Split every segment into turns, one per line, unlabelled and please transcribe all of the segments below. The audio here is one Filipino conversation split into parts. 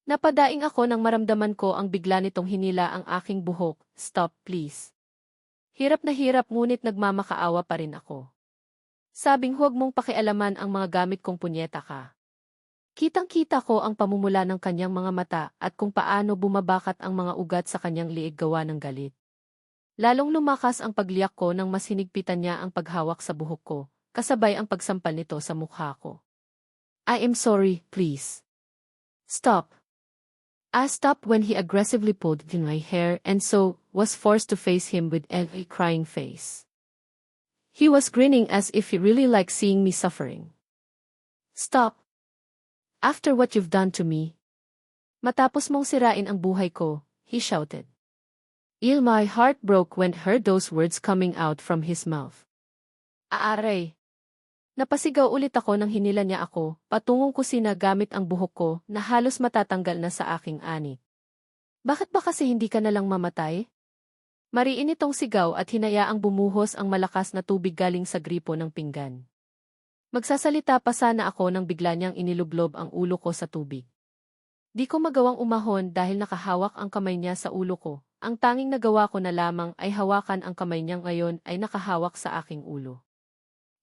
Napadaing ako nang maramdaman ko ang bigla nitong hinila ang aking buhok. Stop, please. Hirap na hirap ngunit nagmamakaawa pa rin ako. Sabing huwag mong pakialaman ang mga gamit kong punyeta ka. Kitang-kita ko ang pamumula ng kanyang mga mata at kung paano bumabakat ang mga ugat sa kanyang liig gawa ng galit. Lalong lumakas ang pagliyak ko nang mas hinigpitan niya ang paghawak sa buhok ko, kasabay ang pagsampal nito sa mukha ko. I am sorry, please. Stop. I stopped when he aggressively pulled in my hair and so was forced to face him with a crying face. He was grinning as if he really liked seeing me suffering. Stop. After what you've done to me. Matapos mong sirain ang buhay ko, he shouted. My heart broke when heard those words coming out from his mouth. Aaray. Napasigaw ulit ako nang hinila niya ako, patungong kusina gamit ang buhok ko na halos matatanggal na sa aking ani. Bakit ba kasi hindi ka nalang mamatay? Mariin itong sigaw at hinayaang bumuhos ang malakas na tubig galing sa gripo ng pinggan. Magsasalita pa sana ako nang bigla niyang inilublob ang ulo ko sa tubig. Di ko magawang umahon dahil nakahawak ang kamay niya sa ulo ko. Ang tanging nagawa ko na lamang ay hawakan ang kamay niya ngayon ay nakahawak sa aking ulo.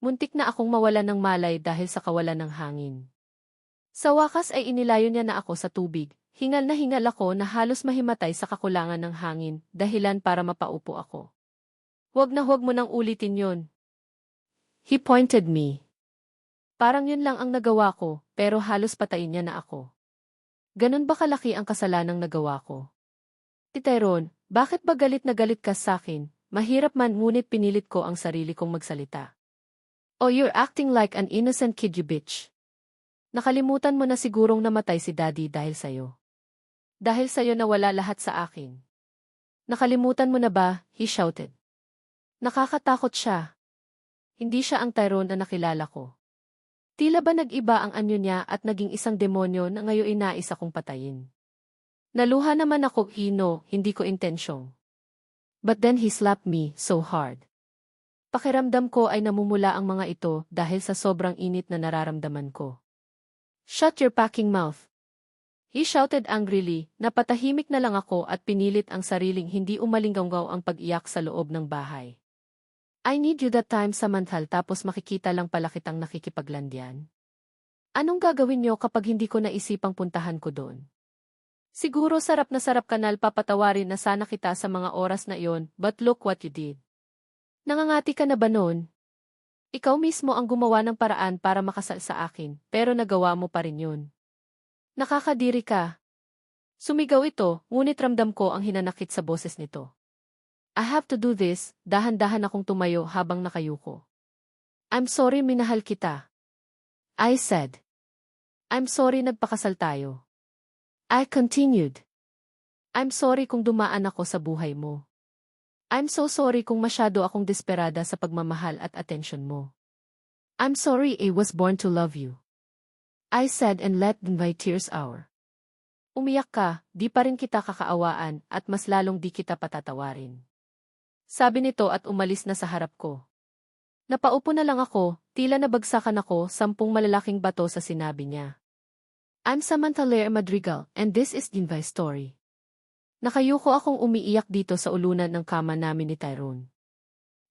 Muntik na akong mawalan ng malay dahil sa kawalan ng hangin. Sa wakas ay inilayo niya na ako sa tubig. Hingal na hingal ako na halos mahimatay sa kakulangan ng hangin, dahilan para mapaupo ako. Huwag na huwag mo nang ulitin yun. He pointed me. Parang yun lang ang nagawa ko, pero halos patayin niya na ako. Ganun ba kalaki ang kasalanang nagawa ko? Tyrone, bakit ba galit na galit ka sa akin? Mahirap man ngunit pinilit ko ang sarili kong magsalita. Oh, you're acting like an innocent kid, you bitch. Nakalimutan mo na sigurong namatay si Daddy dahil sa'yo. Dahil sa'yo nawala lahat sa akin. Nakalimutan mo na ba? He shouted. Nakakatakot siya. Hindi siya ang Tyrone na nakilala ko. Tila ba nag-iba ang anyo niya at naging isang demonyo na ngayon inais akong patayin. Naluha naman ako, hindi ko intensyong. But then he slapped me so hard. Pakiramdam ko ay namumula ang mga ito dahil sa sobrang init na nararamdaman ko. Shut your packing mouth. He shouted angrily, napatahimik na lang ako at pinilit ang sariling hindi umalinggaw ang pag-iyak sa loob ng bahay. I need you that time samantal tapos makikita lang pala kitang nakikipaglandian. Anong gagawin niyo kapag hindi ko naisipang puntahan ko doon? Siguro sarap na sarap kanal papatawarin na sana kita sa mga oras na iyon, but look what you did. Nangangati ka na ba noon? Ikaw mismo ang gumawa ng paraan para makasal sa akin, pero nagawa mo pa rin yun. Nakakadiri ka. Sumigaw ito, ngunit ramdam ko ang hinanakit sa boses nito. I have to do this, dahan-dahan akong tumayo habang nakayuko. I'm sorry minahal kita. I said. I'm sorry nagpakasal tayo. I continued. I'm sorry kung dumaan ako sa buhay mo. I'm so sorry kung masyado akong desperada sa pagmamahal at atensyon mo. I'm sorry I was born to love you. I said and let my tears hour. Umiyak ka, di pa rin kita kakaawaan at mas lalong di kita patatawarin. Sabi nito at umalis na sa harap ko. Napaupo na lang ako, tila nabagsakan ako 10 malalaking bato sa sinabi niya. I'm Samantha Lair Madrigal and this is my story. Nakayuko akong umiiyak dito sa ulunan ng kama namin ni Tyrone.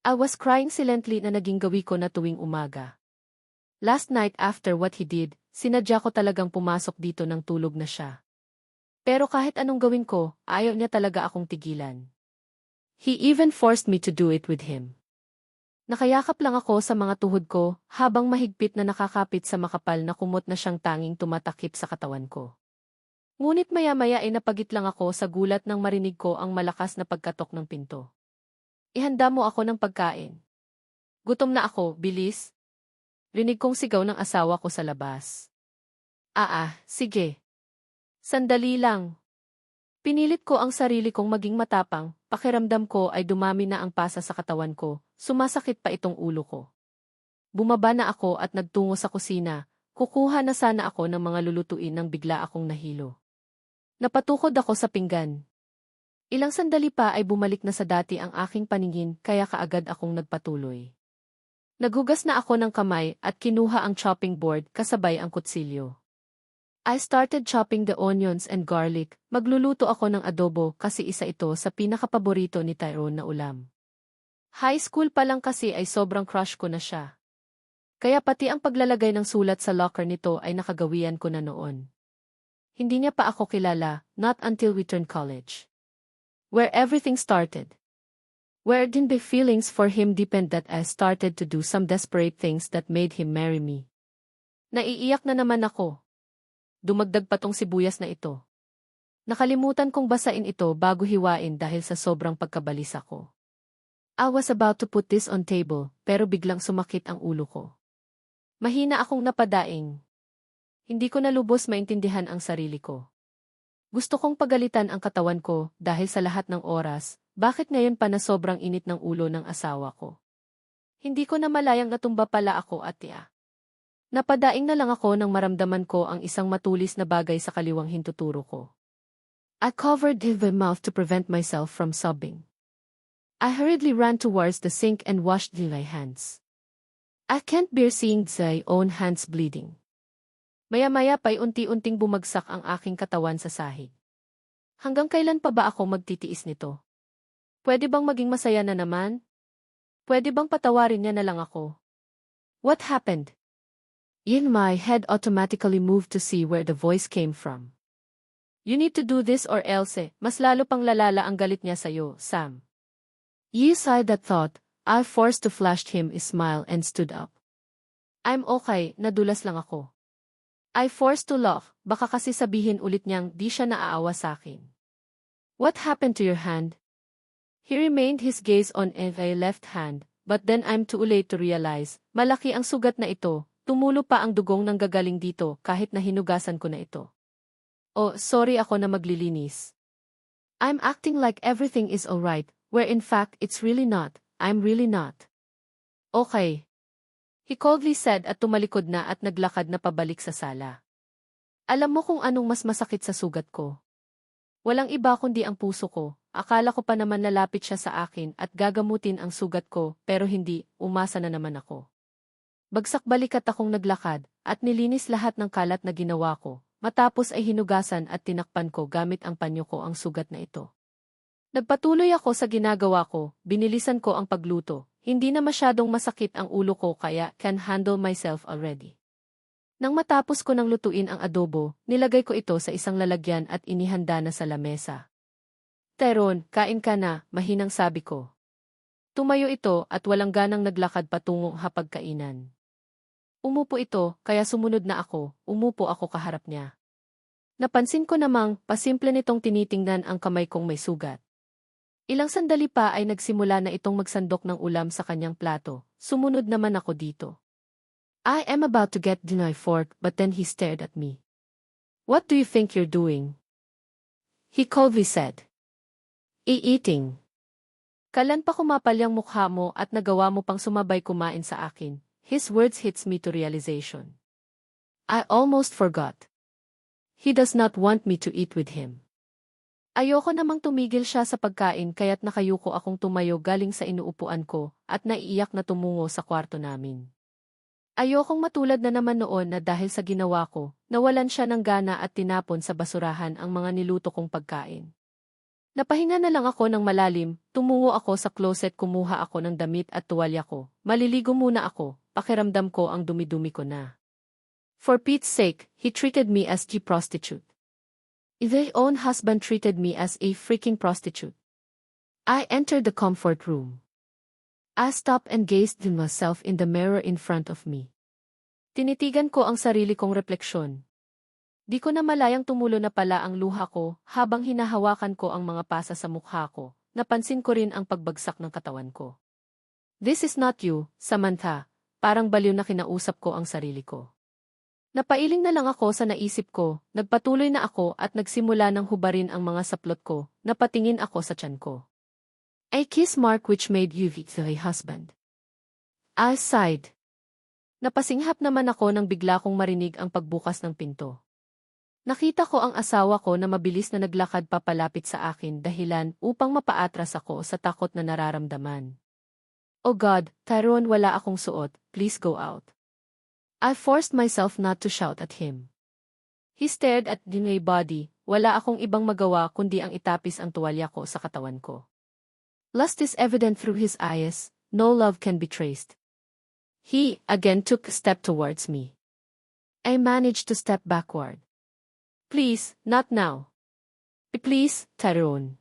I was crying silently na naging gawi ko na tuwing umaga. Last night after what he did, sinadya ko talagang pumasok dito nang tulog na siya. Pero kahit anong gawin ko, ayaw niya talaga akong tigilan. He even forced me to do it with him. Nakayakap lang ako sa mga tuhod ko habang mahigpit na nakakapit sa makapal na kumot na siyang tanging tumatakip sa katawan ko. Ngunit maya-maya ay napagit lang ako sa gulat nang marinig ko ang malakas na pagkatok ng pinto. Ihanda mo ako ng pagkain. Gutom na ako, bilis. Rinig kong sigaw ng asawa ko sa labas. Sige. Sandali lang. Pinilit ko ang sarili kong maging matapang, pakiramdam ko ay dumami na ang pasa sa katawan ko, sumasakit pa itong ulo ko. Bumaba na ako at nagtungo sa kusina, kukuha na sana ako ng mga lulutuin nang bigla akong nahilo. Napatukod ako sa pinggan. Ilang sandali pa ay bumalik na sa dati ang aking paningin kaya kaagad akong nagpatuloy. Nagugas na ako ng kamay at kinuha ang chopping board kasabay ang kutsilyo. I started chopping the onions and garlic. Magluluto ako ng adobo kasi isa ito sa pinakapaborito ni Tyrone na ulam. High school pa lang kasi ay sobrang crush ko na siya. Kaya pati ang paglalagay ng sulat sa locker nito ay nakagawian ko na noon. Hindi niya pa ako kilala, not until we turned college. Where everything started. Where din the feelings for him deepened that I started to do some desperate things that made him marry me. Naiiyak na naman ako. Dumagdag pa tong sibuyas na ito. Nakalimutan kong basain ito bago hiwain dahil sa sobrang pagkabalisa ko. I was about to put this on table, pero biglang sumakit ang ulo ko. Mahina akong napadaing. Hindi ko na lubos maintindihan ang sarili ko. Gusto kong pagalitan ang katawan ko dahil sa lahat ng oras, bakit ngayon pa na sobrang init ng ulo ng asawa ko? Hindi ko na malayang natumba pala ako at tiya. Napadaing na lang ako nang maramdaman ko ang isang matulis na bagay sa kaliwang hintuturo ko. I covered my mouth to prevent myself from sobbing. I hurriedly ran towards the sink and washed my hands. I can't bear seeing my own hands bleeding. Maya-maya pa'y unti-unting bumagsak ang aking katawan sa sahig. Hanggang kailan pa ba ako magtitiis nito? Pwede bang maging masaya na naman? Pwede bang patawarin niya na lang ako? What happened? In my head automatically moved to see where the voice came from. You need to do this or else, mas lalo pang lalala ang galit niya sa'yo, Sam. Inside that thought, I forced to flash him a smile and stood up. I'm okay, nadulas lang ako. I forced to laugh, baka kasi sabihin ulit niyang di siya naaawa sa'kin. What happened to your hand? He remained his gaze on my left hand, but then I'm too late to realize, malaki ang sugat na ito. Tumulo pa ang dugong nang gagaling dito kahit na hinugasan ko na ito. Oh, sorry ako na maglilinis. I'm acting like everything is alright, where in fact it's really not. I'm really not. Okay. He coldly said at tumalikod na at naglakad na pabalik sa sala. Alam mo kung anong mas masakit sa sugat ko? Walang iba kundi ang puso ko. Akala ko pa naman lalapit siya sa akin at gagamutin ang sugat ko, pero hindi, umasa na naman ako. Bagsak balikat akong naglakad, at nilinis lahat ng kalat na ginawa ko, matapos ay hinugasan at tinakpan ko gamit ang panyo ko ang sugat na ito. Nagpatuloy ako sa ginagawa ko, binilisan ko ang pagluto, hindi na masyadong masakit ang ulo ko kaya can handle myself already. Nang matapos ko nang lutuin ang adobo, nilagay ko ito sa isang lalagyan at inihanda na sa lamesa. Tyrone, kain ka na, mahinang sabi ko. Tumayo ito at walang ganang naglakad patungong hapagkainan. Umupo ito, kaya sumunod na ako, umupo ako kaharap niya. Napansin ko namang, pasimple nitong tinitingnan ang kamay kong may sugat. Ilang sandali pa ay nagsimula na itong magsandok ng ulam sa kanyang plato, sumunod naman ako dito. I am about to get my fork but then he stared at me. What do you think you're doing? He coldly said. Eating. Kalan pa kumapalyang mukha mo at nagawa mo pang sumabay kumain sa akin. His words hits me to realization. I almost forgot. He does not want me to eat with him. Ayoko namang tumigil siya sa pagkain kaya't nakayuko akong tumayo galing sa inuupuan ko at naiiyak na tumungo sa kwarto namin. Ayokong matulad na naman noon na dahil sa ginawa ko, nawalan siya ng gana at tinapon sa basurahan ang mga niluto kong pagkain. Napahinga na lang ako ng malalim, tumungo ako sa closet kumuha ako ng damit at tuwalya ko, maliligo muna ako. Pakiramdam ko ang dumi-dumi ko na. For Pete's sake, he treated me as a prostitute. Their own husband treated me as a freaking prostitute. I entered the comfort room. I stopped and gazed at myself in the mirror in front of me. Tinitigan ko ang sarili kong refleksyon. Di ko na malayang tumulo na pala ang luha ko habang hinahawakan ko ang mga pasa sa mukha ko. Napansin ko rin ang pagbagsak ng katawan ko. This is not you, Samantha. Parang baliw na kinausap ko ang sarili ko. Napailing na lang ako sa naisip ko, nagpatuloy na ako at nagsimula ng hubarin ang mga saplot ko, napatingin ako sa tiyan ko. A kiss mark which made you the husband. I sighed. Napasinghap naman ako nang bigla kong marinig ang pagbukas ng pinto. Nakita ko ang asawa ko na mabilis na naglakad papalapit sa akin dahilan upang mapaatras ako sa takot na nararamdaman. Oh God, Tyrone, wala akong suot, please go out. I forced myself not to shout at him. He stared at my body. Wala akong ibang magawa kundi ang itapis ang tuwalya ko sa katawan ko. Lust is evident through his eyes. No love can be traced. He, again, took a step towards me. I managed to step backward. Please, not now. Please, Tyrone.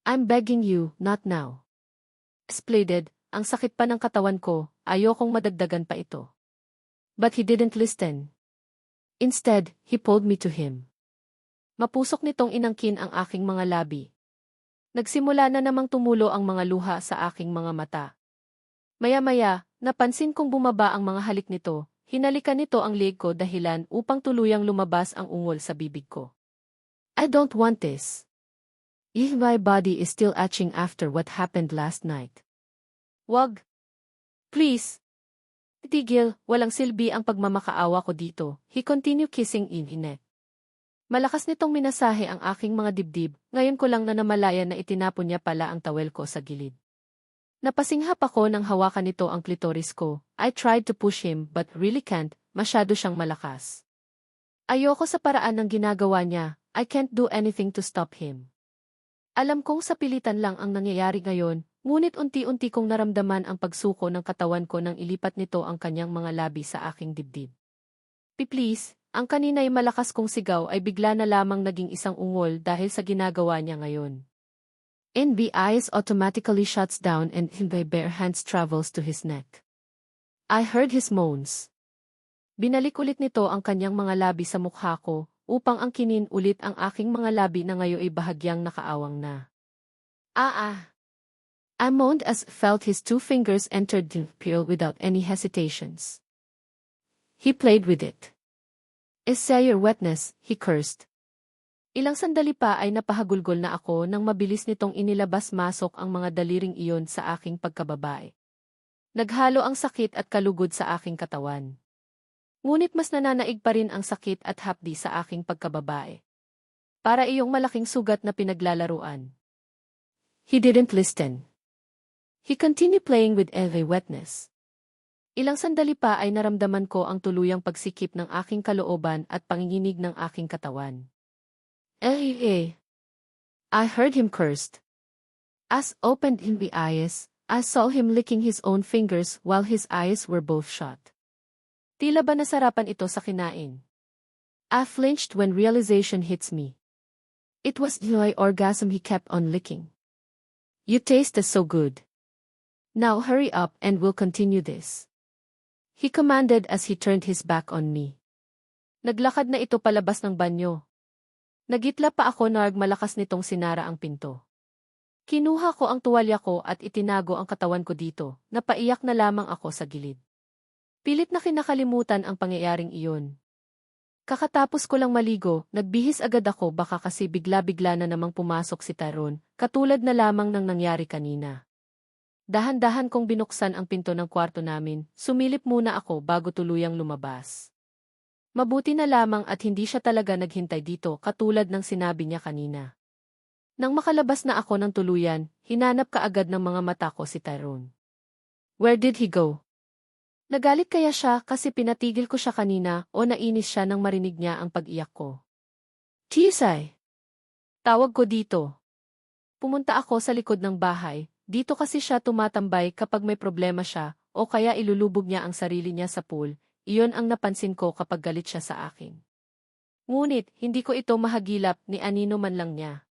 I'm begging you, not now. Splendid, ang sakit pa ng katawan ko, ayokong madagdagan pa ito. But he didn't listen. Instead, he pulled me to him. Mapusok nitong inangkin ang aking mga labi. Nagsimula na namang tumulo ang mga luha sa aking mga mata. Maya-maya, napansin kong bumaba ang mga halik nito, hinalikan nito ang leg ko dahilan upang tuluyang lumabas ang ungol sa bibig ko. I don't want this. My body is still itching after what happened last night. Wag. Please. Tigil, walang silbi ang pagmamakaawa ko dito. He continued kissing in neck. Malakas nitong minasahe ang aking mga dibdib, ngayon ko lang na namalaya na itinapon niya pala ang tawel ko sa gilid. Napasinghap ako nang hawakan nito ang klitoris ko. I tried to push him but really can't, masyado siyang malakas. Ayoko sa paraan ng ginagawa niya, I can't do anything to stop him. Alam kong sa pilitan lang ang nangyayari ngayon, ngunit unti-unti kong naramdaman ang pagsuko ng katawan ko nang ilipat nito ang kanyang mga labi sa aking dibdib. Please, ang kanina'y malakas kong sigaw ay bigla na lamang naging isang ungol dahil sa ginagawa niya ngayon. The eyes automatically shuts down and my bare hands travels to his neck. I heard his moans. Binalik ulit nito ang kanyang mga labi sa mukha ko upang angkinin ulit ang aking mga labi na ngayon ay bahagyang nakaawang na. I moaned as felt his 2 fingers entered the pill without any hesitations. He played with it. Is your wetness, he cursed. Ilang sandali pa ay napahagulgol na ako nang mabilis nitong inilabas-masok ang mga daliring iyon sa aking pagkababae. Naghalo ang sakit at kalugod sa aking katawan. Ngunit mas nananaig pa rin ang sakit at hapdi sa aking pagkababae. Para iyong malaking sugat na pinaglalaruan. He didn't listen. He continued playing with every wetness. Ilang sandali pa ay naramdaman ko ang tuluyang pagsikip ng aking kalooban at panginginig ng aking katawan. I heard him cursed. As opened in the eyes, I saw him licking his own fingers while his eyes were both shut. Tila ba nasarapan ito sa kinain? I flinched when realization hits me. It was the orgasm he kept on licking. You taste so good. Now hurry up and we'll continue this. He commanded as he turned his back on me. Naglakad na ito palabas ng banyo. Nagitla pa ako na malakas nitong sinara ang pinto. Kinuha ko ang tuwalya ko at itinago ang katawan ko dito, napaiyak na lamang ako sa gilid. Pilit na kinakalimutan ang pangyayaring iyon. Kakatapos ko lang maligo, nagbihis agad ako baka kasi bigla-bigla na namang pumasok si Tyrone, katulad na lamang ng nangyari kanina. Dahan-dahan kong binuksan ang pinto ng kwarto namin, sumilip muna ako bago tuluyang lumabas. Mabuti na lamang at hindi siya talaga naghintay dito katulad ng sinabi niya kanina. Nang makalabas na ako ng tuluyan, hinanap kaagad ng mga mata ko si Tyrone. Where did he go? Nagalit kaya siya kasi pinatigil ko siya kanina o nainis siya nang marinig niya ang pag-iyak ko? Tisay! Tawag ko dito. Pumunta ako sa likod ng bahay. Dito kasi siya tumatambay kapag may problema siya o kaya ilulubog niya ang sarili niya sa pool, iyon ang napansin ko kapag galit siya sa akin. Ngunit, hindi ko ito mahagilap ni anino man lang niya.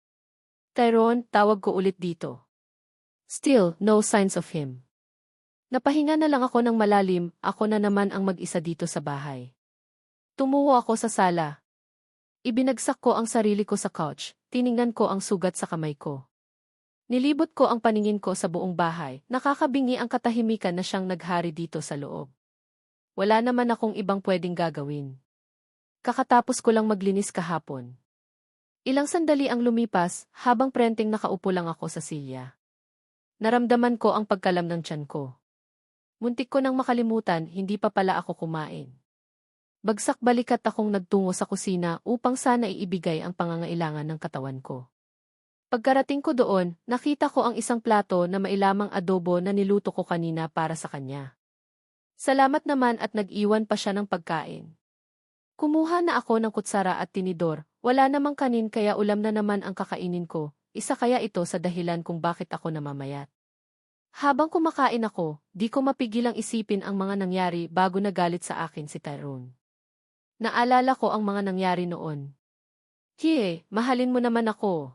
Tyrone, tawag ko ulit dito. Still, no signs of him. Napahinga na lang ako ng malalim, ako na naman ang mag-isa dito sa bahay. Tumuho ako sa sala. Ibinagsak ko ang sarili ko sa couch, tiningnan ko ang sugat sa kamay ko. Nilibot ko ang paningin ko sa buong bahay, nakakabingi ang katahimikan na siyang naghari dito sa loob. Wala naman akong ibang pwedeng gagawin. Kakatapos ko lang maglinis kahapon. Ilang sandali ang lumipas, habang prenteng nakaupo lang ako sa silya. Naramdaman ko ang pagkalam ng tiyan ko. Muntik ko nang makalimutan, hindi pa pala ako kumain. Bagsak balikat akong nagtungo sa kusina upang sana iibigay ang pangangailangan ng katawan ko. Pagkarating ko doon, nakita ko ang isang plato na mailamang adobo na niluto ko kanina para sa kanya. Salamat naman at nag-iwan pa siya ng pagkain. Kumuha na ako ng kutsara at tinidor, wala namang kanin kaya ulam na naman ang kakainin ko, isa kaya ito sa dahilan kung bakit ako namamayat. Habang kumakain ako, di ko mapigilang isipin ang mga nangyari bago nagalit sa akin si Tyrone. Naalala ko ang mga nangyari noon. Hiye, mahalin mo naman ako.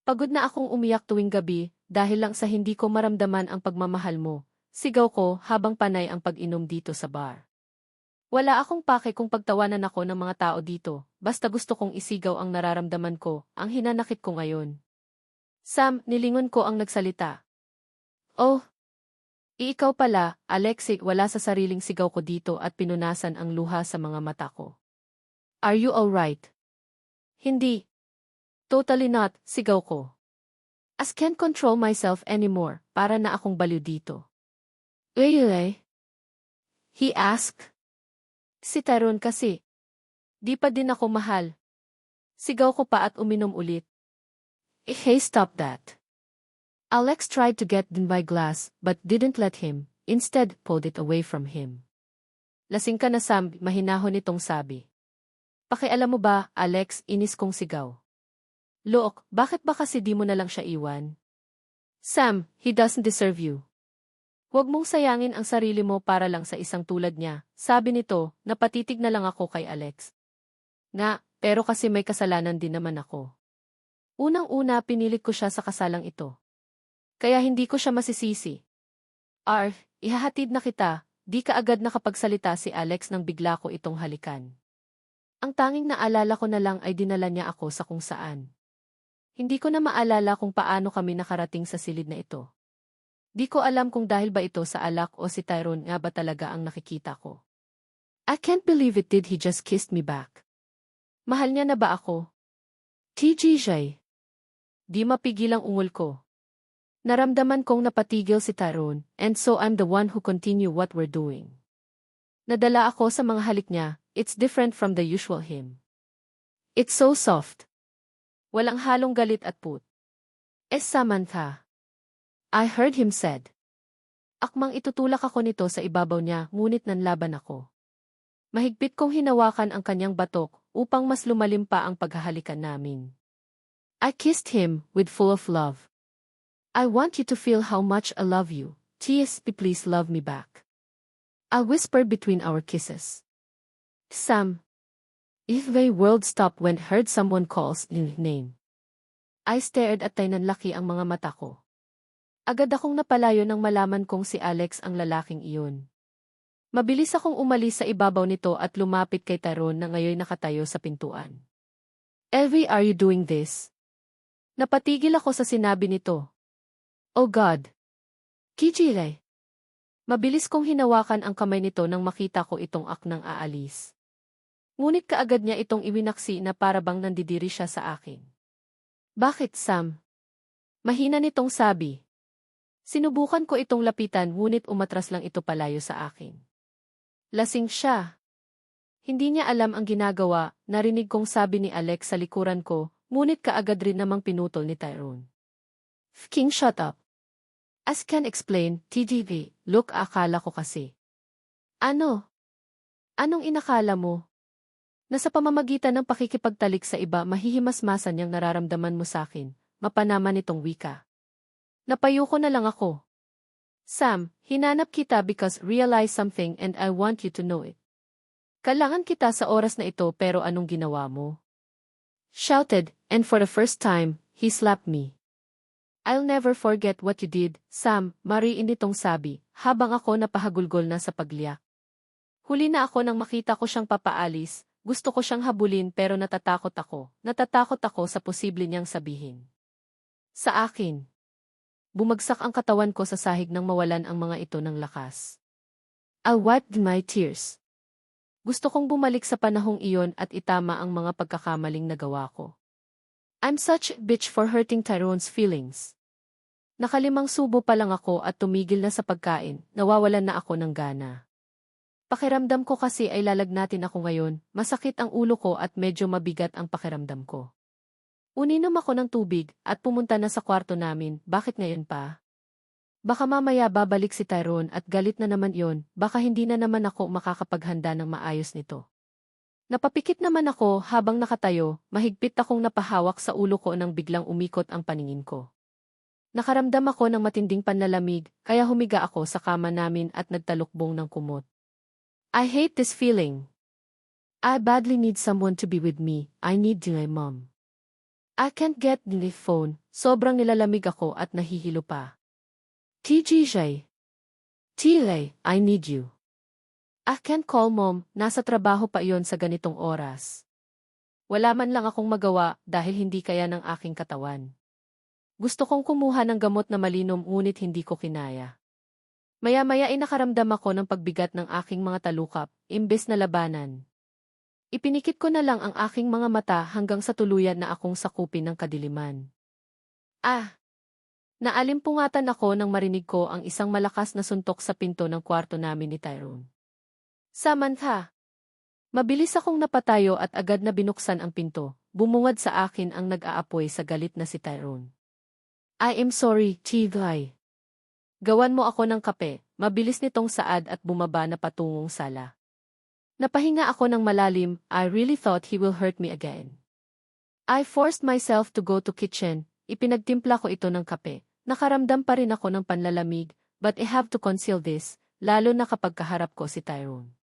Pagod na akong umiyak tuwing gabi dahil lang sa hindi ko maramdaman ang pagmamahal mo, sigaw ko habang panay ang pag-inom dito sa bar. Wala akong pake kung pagtawanan ako ng mga tao dito, basta gusto kong isigaw ang nararamdaman ko, ang hinanakit ko ngayon. Sam, nilingon ko ang nagsalita. Oh, ikaw pala, Alexei, wala sa sariling sigaw ko dito at pinunasan ang luha sa mga mata ko. Are you alright? Hindi. Totally not, sigaw ko. As can't control myself anymore, para na akong baliw dito. Really? He asked. Si Tyrone kasi. Di pa din ako mahal. Sigaw ko pa at uminom ulit. Hey, stop that. Alex tried to get in my glass, but didn't let him, instead pulled it away from him. Lasing ka na, Sam, mahinahon itong sabi. Pakialam mo ba, Alex, inis kong sigaw. Look, bakit ba kasi di mo na lang siya iwan? Sam, he doesn't deserve you. Huwag mong sayangin ang sarili mo para lang sa isang tulad niya, sabi nito, napatitig na lang ako kay Alex. Nga, pero kasi may kasalanan din naman ako. Unang-una pinilit ko siya sa kasalang ito. Kaya hindi ko siya masisisi. Ihahatid na kita, di ka agad nakapagsalita si Alex nang bigla ko itong halikan. Ang tanging naalala ko na lang ay dinala niya ako sa kung saan. Hindi ko na maalala kung paano kami nakarating sa silid na ito. Di ko alam kung dahil ba ito sa alak o si Tyrone nga ba talaga ang nakikita ko. I can't believe it, did he just kissed me back? Mahal niya na ba ako? TGJ. Di mapigilang ungol ko. Naramdaman kong napatigil si Tyrone, and so I'm the one who continue what we're doing. Nadala ako sa mga halik niya, it's different from the usual him. It's so soft. Walang halong galit at put. Samantha. I heard him said. Akmang itutulak ako nito sa ibabaw niya, ngunit nanlaban ako. Mahigpit kong hinawakan ang kanyang batok upang mas lumalim pa ang paghahalikan namin. I kissed him with full of love. I want you to feel how much I love you. TSP, please love me back. I whispered between our kisses. Sam. If the world stopped when heard someone calls his name. I stared at nanlaki ang mga mata ko. Agad akong napalayo nang malaman kong si Alex ang lalaking iyon. Mabilis akong umalis sa ibabaw nito at lumapit kay Tyrone na ngayon nakatayo sa pintuan. Elvie, are you doing this? Napatigil ako sa sinabi nito. Oh God! Kijilay! Mabilis kong hinawakan ang kamay nito nang makita ko itong aknang aalis. Ngunit kaagad niya itong iwinaksi na para bang nandidiri siya sa akin. Bakit, Sam? Mahina nitong sabi. Sinubukan ko itong lapitan ngunit umatras lang ito palayo sa akin. Lasing siya. Hindi niya alam ang ginagawa, narinig kong sabi ni Alex sa likuran ko, ngunit kaagad rin namang pinutol ni Tyrone. King, shut up. As can explain, TGV, look, akala ko kasi. Ano? Anong inakala mo? Na sa pamamagitan ng pakikipagtalik sa iba mahihimasmasan niyang nararamdaman mo sa akin, mapanama nitong wika. Napayo ko na lang ako. Sam, hinanap kita because realize something and I want you to know it. Kailangan kita sa oras na ito pero anong ginawa mo? Shouted, and for the first time, he slapped me. I'll never forget what you did, Sam, mariin nitong sabi, habang ako napahagulgol na sa pagliyak. Huli na ako nang makita ko siyang papaalis, gusto ko siyang habulin pero natatakot ako sa posible niyang sabihin. Sa akin. Bumagsak ang katawan ko sa sahig nang mawalan ang mga ito ng lakas. I wiped my tears. Gusto kong bumalik sa panahong iyon at itama ang mga pagkakamaling nagawa ko. I'm such a bitch for hurting Tyrone's feelings. Nakalimang subo pa lang ako at tumigil na sa pagkain, nawawalan na ako ng gana. Pakiramdam ko kasi ay lalagnatin ako ngayon, masakit ang ulo ko at medyo mabigat ang pakiramdam ko. Uninom ako ng tubig at pumunta na sa kwarto namin, bakit ngayon pa? Baka mamaya babalik si Tyrone at galit na naman yon, baka hindi na naman ako makakapaghanda ng maayos nito. Napapikit naman ako habang nakatayo, mahigpit akong napahawak sa ulo ko nang biglang umikot ang paningin ko. Nakaramdam ako ng matinding panlalamig, kaya humiga ako sa kama namin at nagtalukbong ng kumot. I hate this feeling. I badly need someone to be with me. I need my mom. I can't get the phone. Sobrang nilalamig ako at nahihilo pa. TJ. Tilay, I need you. I can't call mom, nasa trabaho pa iyon sa ganitong oras. Wala man lang akong magawa dahil hindi kaya ng aking katawan. Gusto kong kumuha ng gamot na malinom ngunit hindi ko kinaya. Maya-maya ay nakaramdam ako ng pagbigat ng aking mga talukap, imbes na labanan. Ipinikit ko na lang ang aking mga mata hanggang sa tuluyan na akong sakupin ng kadiliman. Naalimpungatan ako nang marinig ko ang isang malakas na suntok sa pinto ng kwarto namin ni Tyrone. Samantha! Mabilis akong napatayo at agad na binuksan ang pinto, bumungad sa akin ang nag-aapoy sa galit na si Tyrone. I am sorry, Tigay. Gawan mo ako ng kape, mabilis nitong saad at bumaba na patungong sala. Napahinga ako ng malalim, I really thought he will hurt me again. I forced myself to go to kitchen, ipinagtimpla ko ito ng kape. Nakaramdam pa rin ako ng panlalamig, but I have to conceal this, lalo na kapag kaharap ko si Tyrone.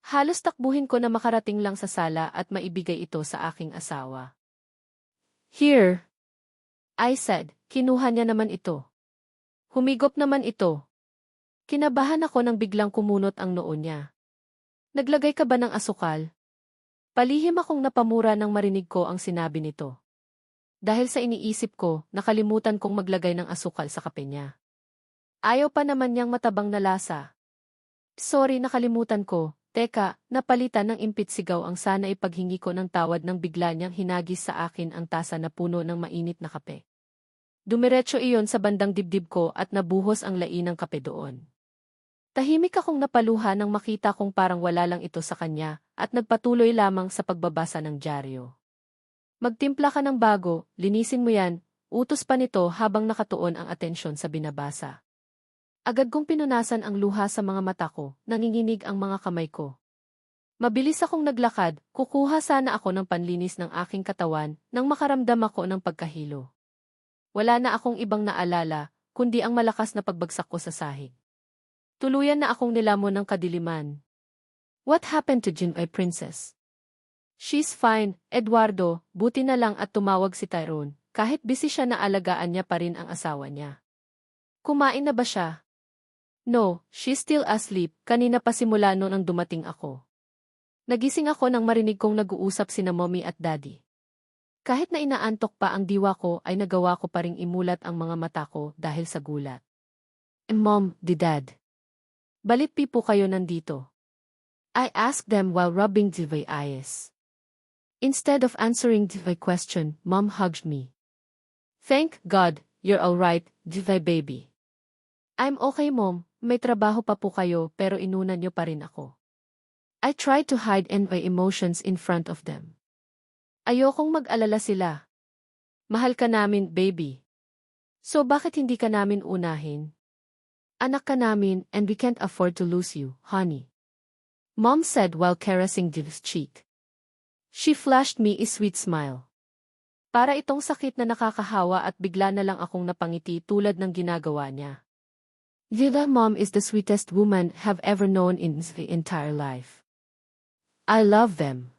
Halos takbuhin ko na makarating lang sa sala at maibigay ito sa aking asawa. Here, I said, kinuha niya naman ito. Humigop naman ito. Kinabahan ako nang biglang kumunot ang noo niya. Naglagay ka ba ng asukal? Palihim akong napamura nang marinig ko ang sinabi nito. Dahil sa iniisip ko, nakalimutan kong maglagay ng asukal sa kape niya. Ayaw pa naman niyang matabang na lasa. Sorry, nakalimutan ko. Teka, napalitan ng impit sigaw ang sana ipaghingi ko ng tawad nang bigla niyang hinagis sa akin ang tasa na puno ng mainit na kape. Dumiretso iyon sa bandang dibdib ko at nabuhos ang lain ng kape doon. Tahimik akong napaluha nang makita kong parang wala lang ito sa kanya at nagpatuloy lamang sa pagbabasa ng dyaryo. Magtimpla ka ng bago, linisin mo yan, utos pa nito habang nakatuon ang atensyon sa binabasa. Agad kong pinunasan ang luha sa mga mata ko, nanginginig ang mga kamay ko. Mabilis akong naglakad, kukuha sana ako ng panlinis ng aking katawan nang makaramdam ako ng pagkahilo. Wala na akong ibang naalala, kundi ang malakas na pagbagsak ko sa sahig. Tuluyan na akong nilamon ng kadiliman. What happened to Jin'ay Princess? She's fine, Eduardo, buti na lang at tumawag si Tyrone, kahit busy siya na alagaan niya pa rin ang asawa niya. Kumain na ba siya? No, she's still asleep, kanina pa simula noon ang dumating ako. Nagising ako nang marinig kong nag-uusap sina mommy at daddy. Kahit na inaantok pa ang diwa ko ay nagawa ko pa ring imulat ang mga mata ko dahil sa gulat. Mom, Dad. Balit po kayo nandito? I asked them while rubbing Divay eyes. Instead of answering Divay question, Mom hugged me. Thank God, you're alright, Divay baby. I'm okay, Mom. May trabaho pa po kayo pero inunan niyo pa rin ako. I tried to hide my emotions in front of them. Ayokong mag-alala sila. Mahal ka namin, baby. So bakit hindi ka namin unahin? Anak ka namin and we can't afford to lose you, honey. Mom said while caressing Div's cheek. She flashed me a sweet smile. Para itong sakit na nakakahawa at bigla na lang akong napangiti tulad ng ginagawa niya. Diva Mom is the sweetest woman have ever known in the entire life. I love them.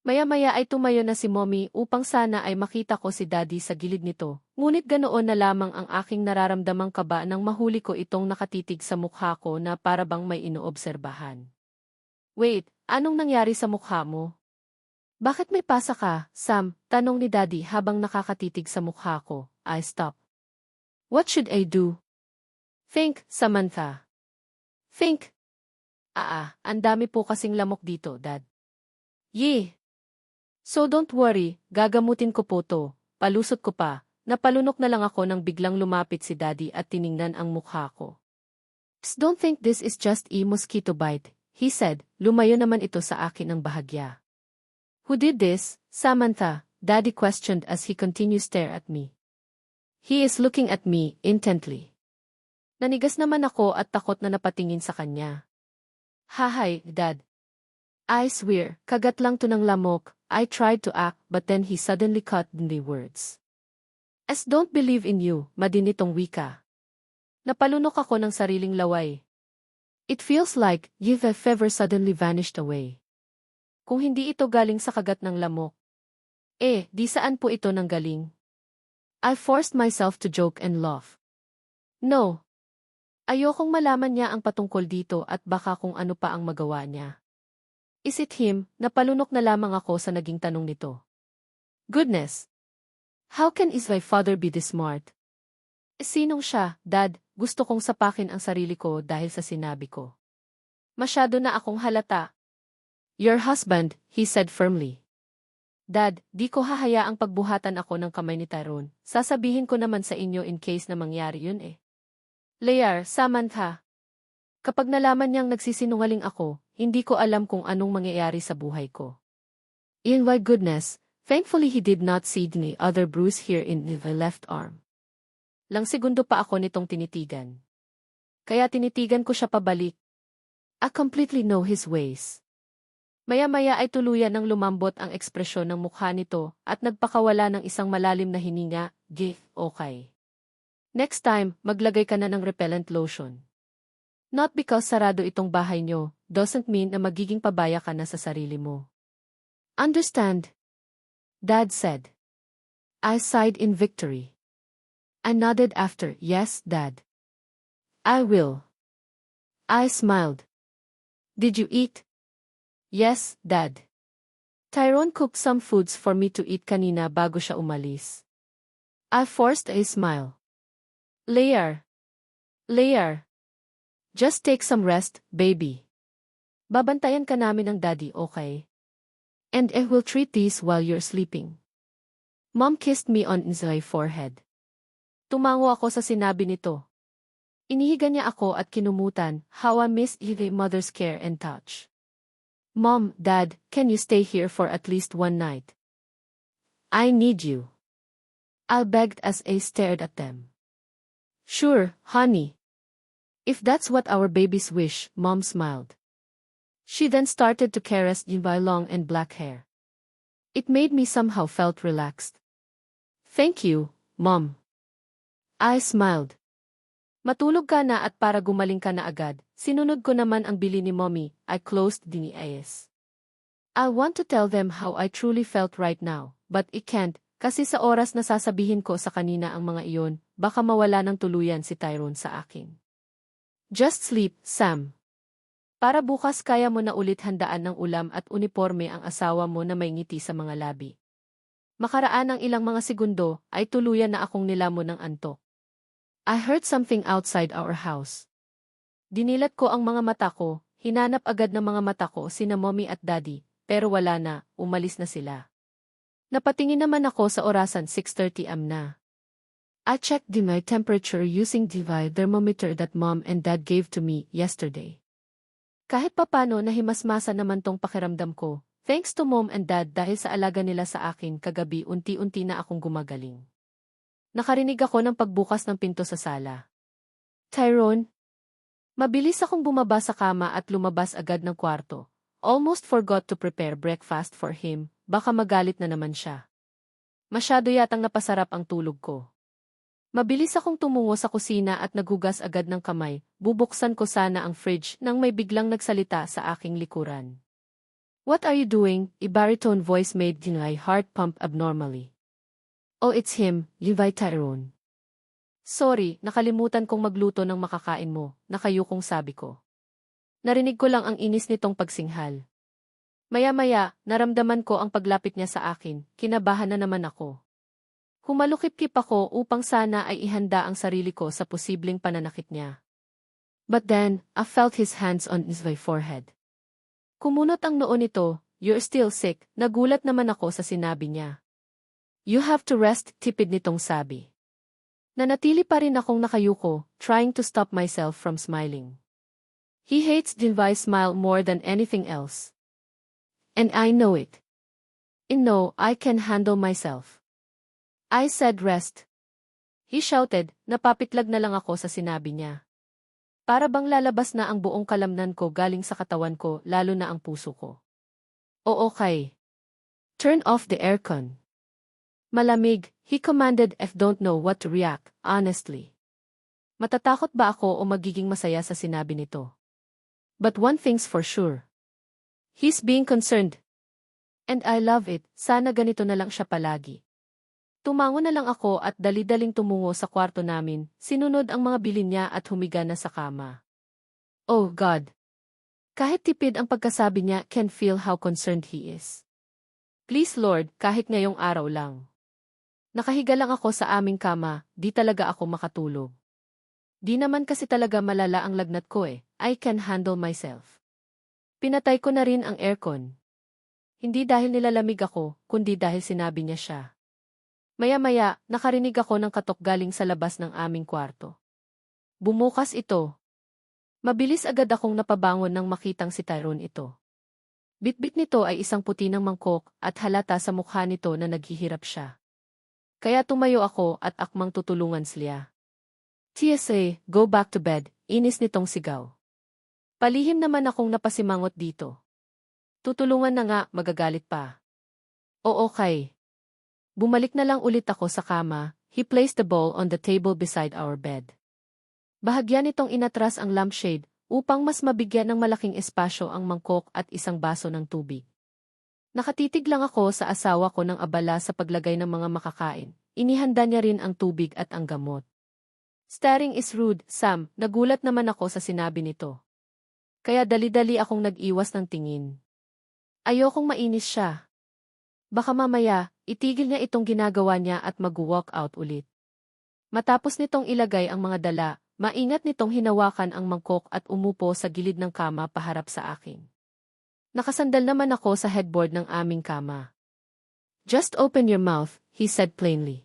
Maya-maya ay tumayo na si Mommy upang sana ay makita ko si Daddy sa gilid nito, ngunit ganoon na lamang ang aking nararamdamang kaba nang mahuli ko itong nakatitig sa mukha ko na para bang may inoobserbahan. Wait, anong nangyari sa mukha mo? Bakit may pasa ka, Sam? Tanong ni Daddy habang nakakatitig sa mukha ko. I stop. What should I do? Think, Samantha. Think. Ang dami po kasing lamok dito, Dad. Yeh. So don't worry, gagamutin ko po to. Palusot ko pa. Napalunok na lang ako nang biglang lumapit si Daddy at tiningnan ang mukha ko. Don't think this is just a mosquito bite, he said. Lumayo naman ito sa akin ng bahagya. Who did this, Samantha? Daddy questioned as he continued to stare at me. He is looking at me intently. Nanigas naman ako at takot na napatingin sa kanya. Hahay, Dad. I swear, kagat lang to ng lamok. I tried to act but then he suddenly cut the words. As don't believe in you, madinitong wika. Napalunok ako ng sariling laway. It feels like you've ever suddenly vanished away. Kung hindi ito galing sa kagat ng lamok. Di saan po ito nanggaling? I forced myself to joke and laugh. No. Ayokong malaman niya ang patungkol dito at baka kung ano pa ang magawa niya. Is it him? Napalunok na lamang ako sa naging tanong nito. Goodness! How can is my father be this smart? Sinong siya, Dad? Gusto kong sapakin ang sarili ko dahil sa sinabi ko. Masyado na akong halata. Your husband, he said firmly. Dad, di ko hahayaang pagbuhatan ako ng kamay ni Tyrone. Sasabihin ko naman sa inyo in case na mangyari yun Layar, Samantha. Kapag nalaman niyang nagsisinungaling ako, hindi ko alam kung anong mangyayari sa buhay ko. In my goodness, thankfully he did not see the other bruise here in the left arm. Lang segundo pa ako nitong tinitigan. Kaya tinitigan ko siya pabalik. I completely know his ways. Maya-maya ay tuluyan ng lumambot ang ekspresyon ng mukha nito at nagpakawala ng isang malalim na hininga, okay. Next time, maglagay ka na ng repellent lotion. Not because sarado itong bahay nyo, doesn't mean na magiging pabaya ka na sa sarili mo. Understand? Dad said. I sighed in victory. I nodded after, yes, Dad. I will. I smiled. Did you eat? Yes, Dad. Tyrone cooked some foods for me to eat kanina bago siya umalis. I forced a smile. Layar. Just take some rest, baby. Babantayan ka namin ng Daddy, okay? And I will treat these while you're sleeping. Mom kissed me on my forehead. Tumango ako sa sinabi nito. Inihiga niya ako at kinumutan, how I miss a mother's care and touch. Mom, Dad, can you stay here for at least one night? I need you. I begged as I stared at them. Sure, honey. If that's what our babies wish, Mom smiled. She then started to caress my long and black hair. It made me somehow felt relaxed. Thank you, Mom. I smiled. Matulog ka na at para gumaling ka na agad, sinunod ko naman ang bili ni Mommy, I closed the eyes. I want to tell them how I truly felt right now, but I can't, kasi sa oras na sasabihin ko sa kanina ang mga iyon, baka mawala ng tuluyan si Tyrone sa akin. Just sleep, Sam. Para bukas kaya mo na ulit handaan ng ulam at uniforme ang asawa mo na may ngiti sa mga labi. Makaraan ng ilang mga segundo, ay tuluyan na akong nilamon ng antok. I heard something outside our house. Dinilat ko ang mga mata ko, hinanap agad ng mga mata ko sina Mommy at Daddy, pero wala na, umalis na sila. Napatingin naman ako sa orasan 6:30 am na. I checked my temperature using the thermometer that Mom and Dad gave to me yesterday. Kahit papano nahimasmasa naman tong pakiramdam ko, thanks to Mom and Dad dahil sa alaga nila sa akin kagabi unti-unti na akong gumagaling. Nakarinig ako ng pagbukas ng pinto sa sala. Tyrone? Mabilis akong bumaba sa kama at lumabas agad ng kwarto. Almost forgot to prepare breakfast for him, baka magalit na naman siya. Masyado yatang napasarap ang tulog ko. Mabilis akong tumungo sa kusina at naghugas agad ng kamay, bubuksan ko sana ang fridge nang may biglang nagsalita sa aking likuran. What are you doing? A baritone voice made my heart pump abnormally. Oh, it's him, Levi Tyrone. Sorry, nakalimutan kong magluto ng makakain mo, nakayukong sabi ko. Narinig ko lang ang inis nitong pagsinghal. Maya-maya, naramdaman ko ang paglapit niya sa akin, kinabahan na naman ako. Humalukip-kip ako upang sana ay ihanda ang sarili ko sa posibleng pananakit niya. But then, I felt his hands on my forehead. Kumunot ang noo nito, you're still sick, nagulat naman ako sa sinabi niya. You have to rest, tipid nitong sabi. Nanatili pa rin akong nakayuko, trying to stop myself from smiling. He hates Levi's smile more than anything else. And I know it. And no, I can handle myself. I said rest. He shouted, napapitlag na lang ako sa sinabi niya. Para bang lalabas na ang buong kalamnan ko galing sa katawan ko, lalo na ang puso ko. Oo kay. Turn off the aircon. Malamig, he commanded. F don't know what to react, honestly. Matatakot ba ako o magiging masaya sa sinabi nito? But one thing's for sure. He's being concerned. And I love it, sana ganito na lang siya palagi. Tumango na lang ako at dali-daling tumungo sa kwarto namin, sinunod ang mga bilin niya at humiga na sa kama. Oh God! Kahit tipid ang pagkasabi niya, can feel how concerned he is. Please Lord, kahit ngayong araw lang. Nakahiga lang ako sa aming kama, di talaga ako makatulog. Di naman kasi talaga malala ang lagnat ko eh, I can handle myself. Pinatay ko na rin ang aircon. Hindi dahil nilalamig ako, kundi dahil sinabi niya siya. Maya-maya, nakarinig ako ng katok galing sa labas ng aming kwarto. Bumukas ito. Mabilis agad akong napabangon nang makitang si Tyrone ito. Bitbit nito ay isang puti ng mangkok at halata sa mukha nito na naghihirap siya. Kaya tumayo ako at akmang tutulungan siya. TSA, go back to bed, inis nitong sigaw. Palihim naman akong napasimangot dito. Tutulungan na nga, magagalit pa. Oo kay. Bumalik na lang ulit ako sa kama, he placed the bowl on the table beside our bed. Bahagya nitong inatras ang lampshade upang mas mabigyan ng malaking espasyo ang mangkok at isang baso ng tubig. Nakatitig lang ako sa asawa ko ng abala sa paglagay ng mga makakain. Inihanda niya rin ang tubig at ang gamot. Staring is rude, Sam, nagulat naman ako sa sinabi nito. Kaya dali-dali akong nag-iwas ng tingin. Ayokong mainis siya. Baka mamaya, itigil niya itong ginagawa niya at mag-walk out ulit. Matapos nitong ilagay ang mga dala, maingat nitong hinawakan ang mangkok at umupo sa gilid ng kama paharap sa akin. Nakasandal naman ako sa headboard ng aming kama. Just open your mouth, he said plainly.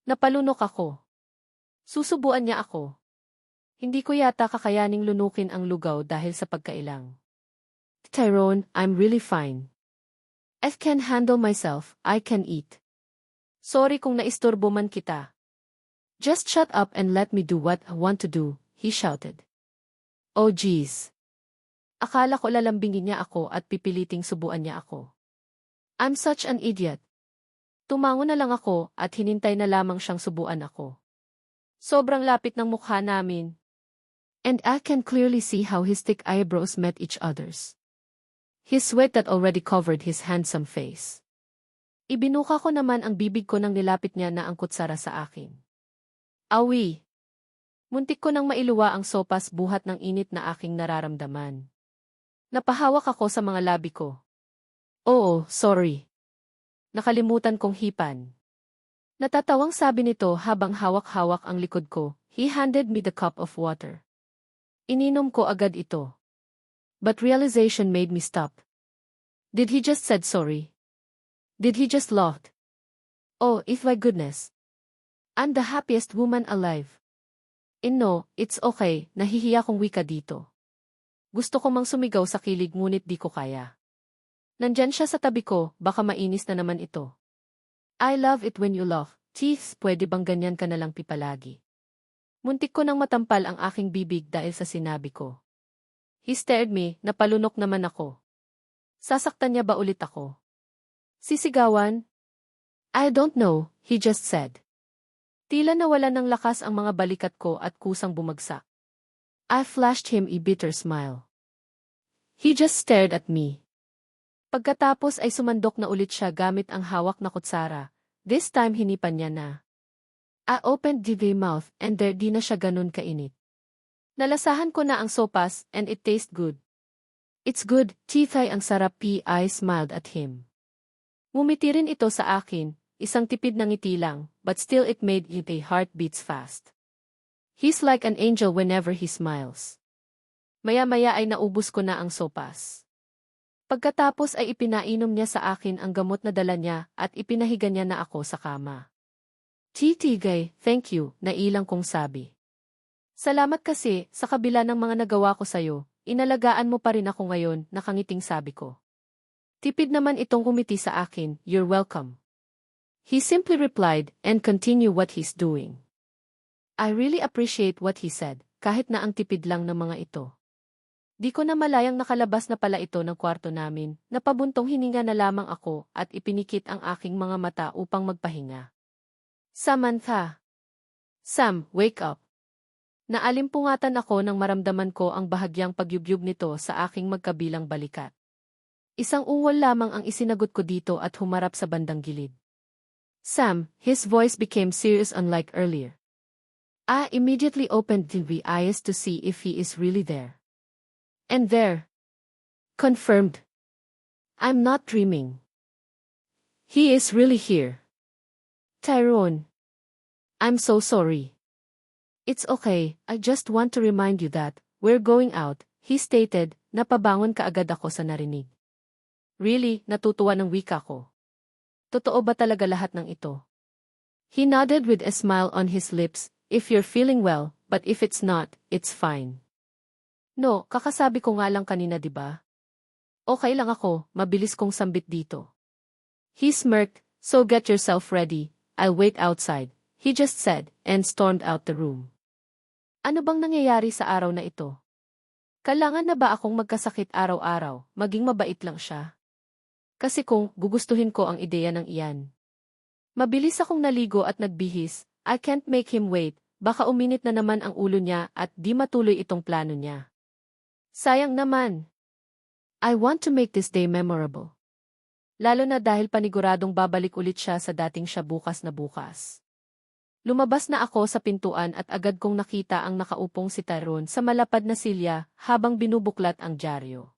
Napalunok ako. Susubuan niya ako. Hindi ko yata kakayaning lunukin ang lugaw dahil sa pagkailang. Tyrone, I'm really fine. I can handle myself, I can eat. Sorry kung naistorbo man kita. Just shut up and let me do what I want to do, he shouted. Oh geez. Akala ko lalambingin niya ako at pipiliting subuan niya ako. I'm such an idiot. Tumango na lang ako at hinintay na lamang siyang subuan ako. Sobrang lapit ng mukha namin. And I can clearly see how his thick eyebrows met each other's. His sweat that already covered his handsome face. Ibinuka ko naman ang bibig ko nang nilapit niya na ang kutsara sa akin. Awi! Muntik ko nang mailuwa ang sopas buhat ng init na aking nararamdaman. Napahawak ako sa mga labi ko. Oo, sorry. Nakalimutan kong hipan. Natatawang sabi nito habang hawak-hawak ang likod ko, he handed me the cup of water. Ininom ko agad ito. But realization made me stop. Did he just said sorry? Did he just laughed? Oh, if my goodness. I'm the happiest woman alive. No, it's okay, nahihiya kong wika dito. Gusto ko mang sumigaw sa kilig ngunit di ko kaya. Nandyan siya sa tabi ko, baka mainis na naman ito. I love it when you laugh, Teeth, pwede bang ganyan ka na lang pipalagi? Muntik ko nang matampal ang aking bibig dahil sa sinabi ko. He stared me, napalunok naman ako. Sasaktan niya ba ulit ako? Sisigawan? I don't know, he just said. Tila nawalan ng lakas ang mga balikat ko at kusang bumagsak. I flashed him a bitter smile. He just stared at me. Pagkatapos ay sumandok na ulit siya gamit ang hawak na kutsara. This time hinipan niya na. I opened the mouth and there di na siya ganun kainit. Nalasahan ko na ang sopas and it tastes good. It's good, Tithay, ang sarap. I smiled at him. Ngumiti rin ito sa akin, isang tipid na ngiti lang, but still it made it a heart beats fast. He's like an angel whenever he smiles. Maya-maya ay naubos ko na ang sopas. Pagkatapos ay ipinainom niya sa akin ang gamot na dala niya at ipinahiga niya na ako sa kama. Titigay, thank you, nailang kong sabi. Salamat kasi, sa kabila ng mga nagawa ko sa'yo, inalagaan mo pa rin ako ngayon, nakangiting sabi ko. Tipid naman itong umiti sa akin, you're welcome. He simply replied and continued what he's doing. I really appreciate what he said, kahit na ang tipid lang ng mga ito. Di ko na malayang nakalabas na pala ito ng kwarto namin, napabuntong hininga na lamang ako at ipinikit ang aking mga mata upang magpahinga. Samantha! Sam, wake up! Naalimpungatan ako nang maramdaman ko ang bahagyang pagyubyug nito sa aking magkabilang balikat. Isang ungol lamang ang isinagot ko dito at humarap sa bandang gilid. Sam, his voice became serious unlike earlier. I immediately opened the eyes to see if he is really there. And there. Confirmed. I'm not dreaming. He is really here. Tyrone. I'm so sorry. It's okay, I just want to remind you that, we're going out, he stated, napabangon kaagad ako sa narinig. Really, natutuwa ng wika ko. Totoo ba talaga lahat ng ito? He nodded with a smile on his lips, if you're feeling well, but if it's not, it's fine. No, kakasabi ko nga lang kanina diba? Okay lang ako, mabilis kong sambit dito. He smirked, so get yourself ready, I'll wait outside, he just said, and stormed out the room. Ano bang nangyayari sa araw na ito? Kailangan na ba akong magkasakit araw-araw, maging mabait lang siya? Kasi kung gugustuhin ko ang ideya ng iyan. Mabilis akong naligo at nagbihis, I can't make him wait, baka uminit na naman ang ulo niya at di matuloy itong plano niya. Sayang naman. I want to make this day memorable. Lalo na dahil paniguradong babalik ulit siya sa dating siya bukas na bukas. Lumabas na ako sa pintuan at agad kong nakita ang nakaupong si Tyrone sa malapad na silya habang binubuklat ang dyaryo.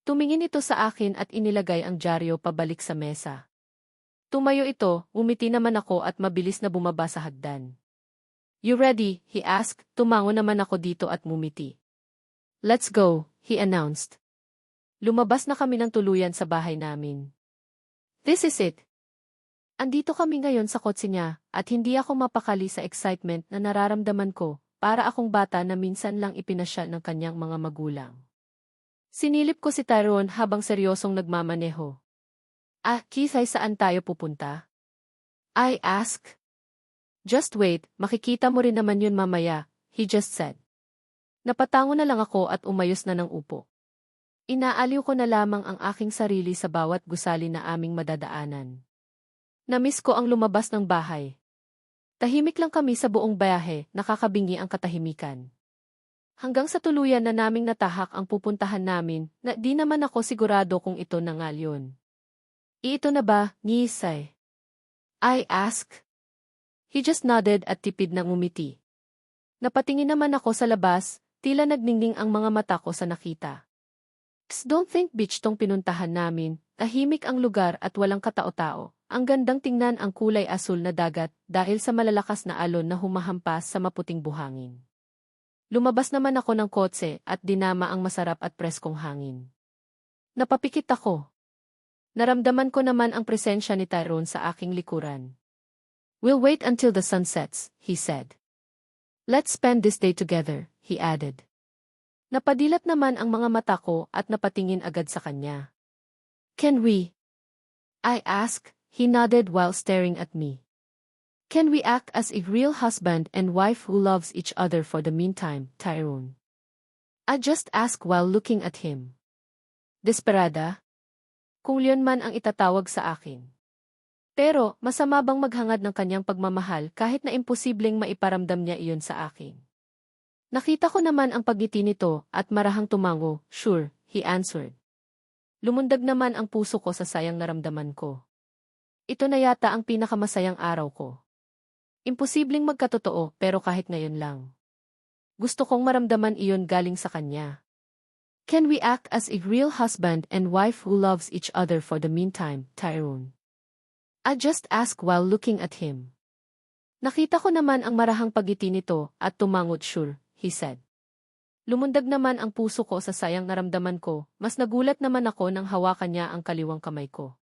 Tumingin ito sa akin at inilagay ang dyaryo pabalik sa mesa. Tumayo ito, umiti naman ako at mabilis na bumaba sa hagdan. You ready? He asked, tumango naman ako dito at mumiti. Let's go, he announced. Lumabas na kami ng tuluyan sa bahay namin. This is it. Andito kami ngayon sa kotse niya, at hindi ako mapakali sa excitement na nararamdaman ko, para akong bata na minsan lang ipinasya ng kanyang mga magulang. Sinilip ko si Tyrone habang seryosong nagmamaneho. Kisay saan tayo pupunta? I asked. Just wait, makikita mo rin naman yun mamaya, he just said. Napatango na lang ako at umayos na ng upo. Inaaliw ko na lamang ang aking sarili sa bawat gusali na aming madadaanan. Namiss ko ang lumabas ng bahay. Tahimik lang kami sa buong biyahe, nakakabingi ang katahimikan. Hanggang sa tuluyan na naming natahak ang pupuntahan namin, na di naman ako sigurado kung ito na nga yun. Ito na ba, Ngisay? I asked. He just nodded at tipid ng umiti. Napatingin naman ako sa labas, tila nagningning ang mga mata ko sa nakita. Don't think beach tong pinuntahan namin, tahimik ang lugar at walang katao-tao. Ang gandang tingnan ang kulay asul na dagat dahil sa malalakas na alon na humahampas sa maputing buhangin. Lumabas naman ako ng kotse at dinama ang masarap at preskong hangin. Napapikit ako. Naramdaman ko naman ang presensya ni Tyrone sa aking likuran. We'll wait until the sun sets, he said. Let's spend this day together, he added. Napadilat naman ang mga mata ko at napatingin agad sa kanya. Can we? I asked, he nodded while staring at me. Can we act as a real husband and wife who loves each other for the meantime, Tyrone? I just asked while looking at him. Desperada? Kung yun man ang itatawag sa akin. Pero, masama bang maghangad ng kanyang pagmamahal kahit na imposibleng maiparamdam niya iyon sa akin? Nakita ko naman ang pagngiti nito at marahang tumango, sure, he answered. Lumundag naman ang puso ko sa sayang naramdaman ko. Ito na yata ang pinakamasayang araw ko. Imposibleng magkatotoo pero kahit ngayon lang. Gusto kong maramdaman iyon galing sa kanya. Can we act as a real husband and wife who loves each other for the meantime, Tyrone? I just asked while looking at him. Nakita ko naman ang marahang pagngiti nito at tumangot, sure, he said. Lumundag naman ang puso ko sa sayang naramdaman ko, mas nagulat naman ako nang hawakan niya ang kaliwang kamay ko.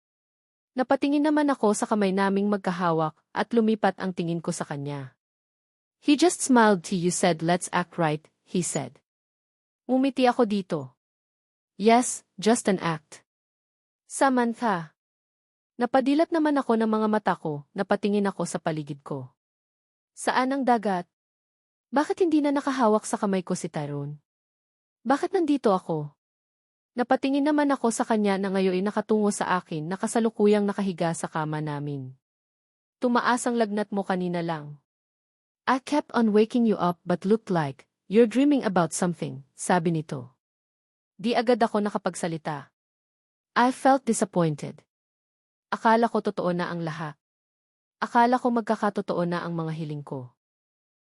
Napatingin naman ako sa kamay naming magkahawak at lumipat ang tingin ko sa kanya. He just smiled to you said let's act right, he said. Umiti ako dito. Yes, just an act. Samantha. Napadilat naman ako ng mga mata ko, napatingin ako sa paligid ko. Saan ang dagat? Bakit hindi na nakahawak sa kamay ko si Tyrone? Bakit nandito ako? Napatingin naman ako sa kanya na ngayon ay nakatungo sa akin na kasalukuyang nakahiga sa kama namin. Tumaas ang lagnat mo kanina lang. I kept on waking you up but looked like you're dreaming about something, sabi nito. Di agad ako nakapagsalita. I felt disappointed. Akala ko totoo na ang lahat. Akala ko magkakatotoo na ang mga hiling ko.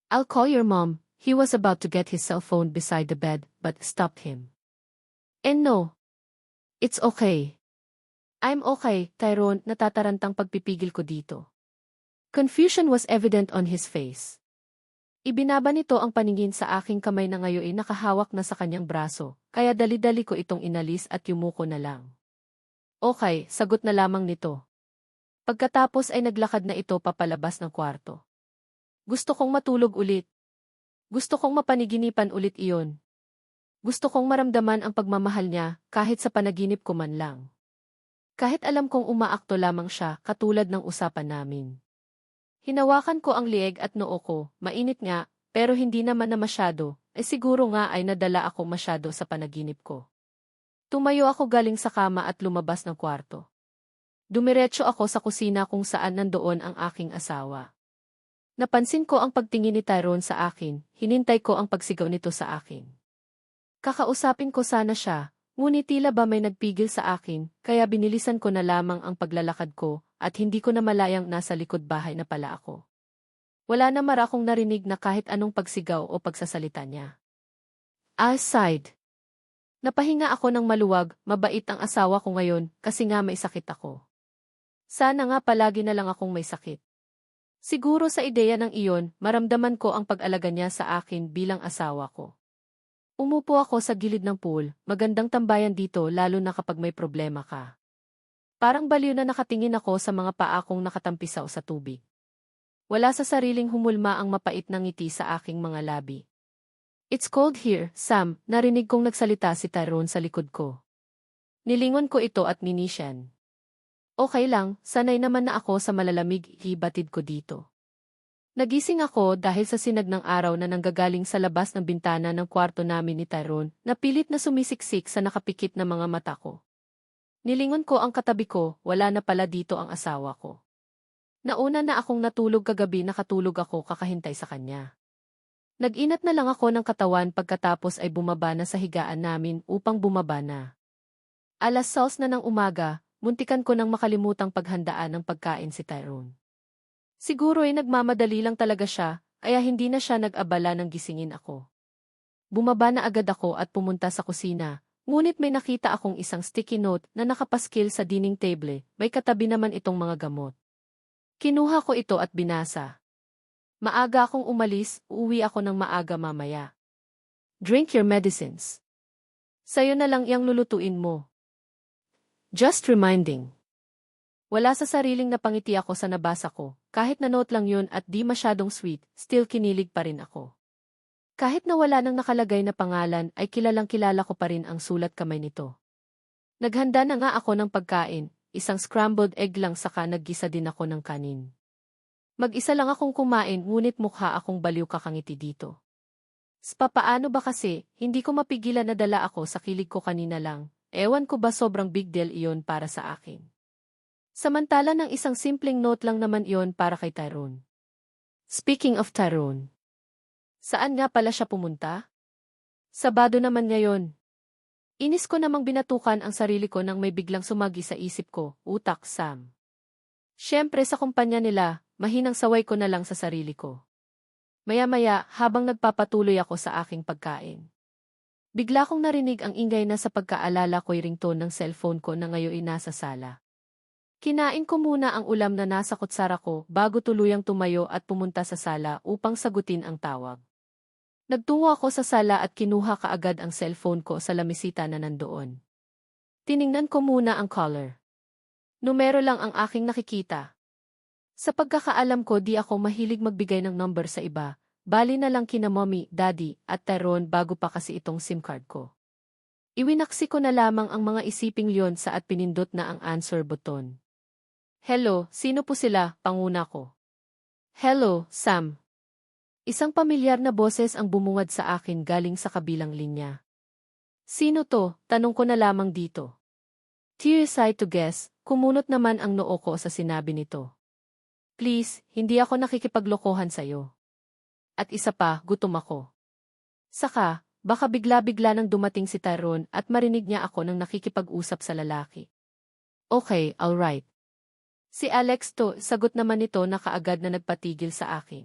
I'll call your mom. He was about to get his cell phone beside the bed but stopped him. And no. It's okay. I'm okay, Tyrone, natatarantang pagpipigil ko dito. Confusion was evident on his face. Ibinaba nito ang paningin sa aking kamay na ngayon ay nakahawak na sa kanyang braso, kaya dali-dali ko itong inalis at yumuko na lang. Okay, sagot na lamang nito. Pagkatapos ay naglakad na ito papalabas ng kwarto. Gusto kong matulog ulit. Gusto kong mapaniginipan ulit iyon. Gusto kong maramdaman ang pagmamahal niya kahit sa panaginip ko man lang. Kahit alam kong umaakto lamang siya katulad ng usapan namin. Hinawakan ko ang lieg at noo ko, mainit nga, pero hindi naman na masyado, siguro nga ay nadala ako masyado sa panaginip ko. Tumayo ako galing sa kama at lumabas ng kwarto. Dumiretso ako sa kusina kung saan nandoon ang aking asawa. Napansin ko ang pagtingin ni Tyrone sa akin, hinintay ko ang pagsigaw nito sa akin. Kakausapin ko sana siya, ngunit tila ba may nagpigil sa akin, kaya binilisan ko na lamang ang paglalakad ko, at hindi ko na malayang nasa likod bahay na pala ako. Wala na akong narinig na kahit anong pagsigaw o pagsasalita niya. I sighed. Napahinga ako ng maluwag, mabait ang asawa ko ngayon, kasi nga may sakit ako. Sana nga palagi na lang akong may sakit. Siguro sa ideya ng iyon, maramdaman ko ang pag-alaga niya sa akin bilang asawa ko. Umupo ako sa gilid ng pool, magandang tambayan dito lalo na kapag may problema ka. Parang baliw na nakatingin ako sa mga paa kong nakatampisaw sa tubig. Wala sa sariling humulma ang mapait na ngiti sa aking mga labi. It's cold here, Sam, narinig kong nagsalita si Tyrone sa likod ko. Nilingon ko ito at minisyan. Okay lang, sanay naman na ako sa malalamig, hibatid ko dito. Nagising ako dahil sa sinag ng araw na nanggagaling sa labas ng bintana ng kwarto namin ni Tyrone, na pilit na sumisiksik sa nakapikit na mga mata ko. Nilingon ko ang katabi ko, wala na pala dito ang asawa ko. Nauna na akong natulog kagabi, nakatulog ako kakahintay sa kanya. Nag-inat na lang ako ng katawan pagkatapos ay bumaba na sa higaan namin upang bumaba na. 6:00 na ng umaga, muntikan ko nang makalimutang paghandaan ng pagkain si Tyrone. Siguro ay nagmamadali lang talaga siya, kaya hindi na siya nag-abala nang gisingin ako. Bumaba na agad ako at pumunta sa kusina. Ngunit may nakita akong isang sticky note na nakapaskil sa dining table, may katabi naman itong mga gamot. Kinuha ko ito at binasa. Maaga akong umalis, uuwi ako ng maaga mamaya. Drink your medicines. Sa'yo na lang iyang lulutuin mo. Just reminding. Wala sa sariling napangiti ako sa nabasa ko, kahit na note lang yun at di masyadong sweet, still kinilig pa rin ako. Kahit na wala nang nakalagay na pangalan ay kilalang-kilala ko pa rin ang sulat kamay nito. Naghanda na nga ako ng pagkain, isang scrambled egg lang saka naggisa din ako ng kanin. Mag-isa lang akong kumain ngunit mukha akong baliw kakangiti dito. Papaano ba kasi, hindi ko mapigilan na dala ako sa kilig ko kanina lang, ewan ko ba sobrang big deal iyon para sa akin. Samantala ng isang simpleng note lang naman iyon para kay Tyrone. Speaking of Tyrone. Saan nga pala siya pumunta? Sabado naman ngayon. Inis ko namang binatukan ang sarili ko nang may biglang sumagi sa isip ko, utak Sam. Siyempre sa kumpanya nila, mahinang saway ko na lang sa sarili ko. Maya-maya, habang nagpapatuloy ako sa aking pagkain. Bigla kong narinig ang ingay na sa pagkaalala ko'y ringtone ng cellphone ko na ngayon nasa sala. Kinain ko muna ang ulam na nasa kutsara ko bago tuluyang tumayo at pumunta sa sala upang sagutin ang tawag. Nagtungo ako sa sala at kinuha kaagad ang cellphone ko sa lamisita na nandoon. Tiningnan ko muna ang caller. Numero lang ang aking nakikita. Sa pagkakaalam ko di ako mahilig magbigay ng number sa iba, bali na lang kina mommy, daddy, at Tyrone bago pa kasi itong SIM card ko. Iwinaksi ko na lamang ang mga isiping lyon sa at pinindot na ang answer button. Hello, sino po sila, panguna ko. Hello, Sam. Isang pamilyar na boses ang bumungad sa akin galing sa kabilang linya. Sino to? Tanong ko na lamang dito. Tears-eye to guess, kumunot naman ang noo ko sa sinabi nito. Please, hindi ako nakikipaglokohan sa'yo. At isa pa, gutom ako. Saka, baka bigla-bigla nang dumating si Tyrone at marinig niya ako nang nakikipag-usap sa lalaki. Okay, alright. Si Alex to, sagot naman nito na kaagad na nagpatigil sa akin.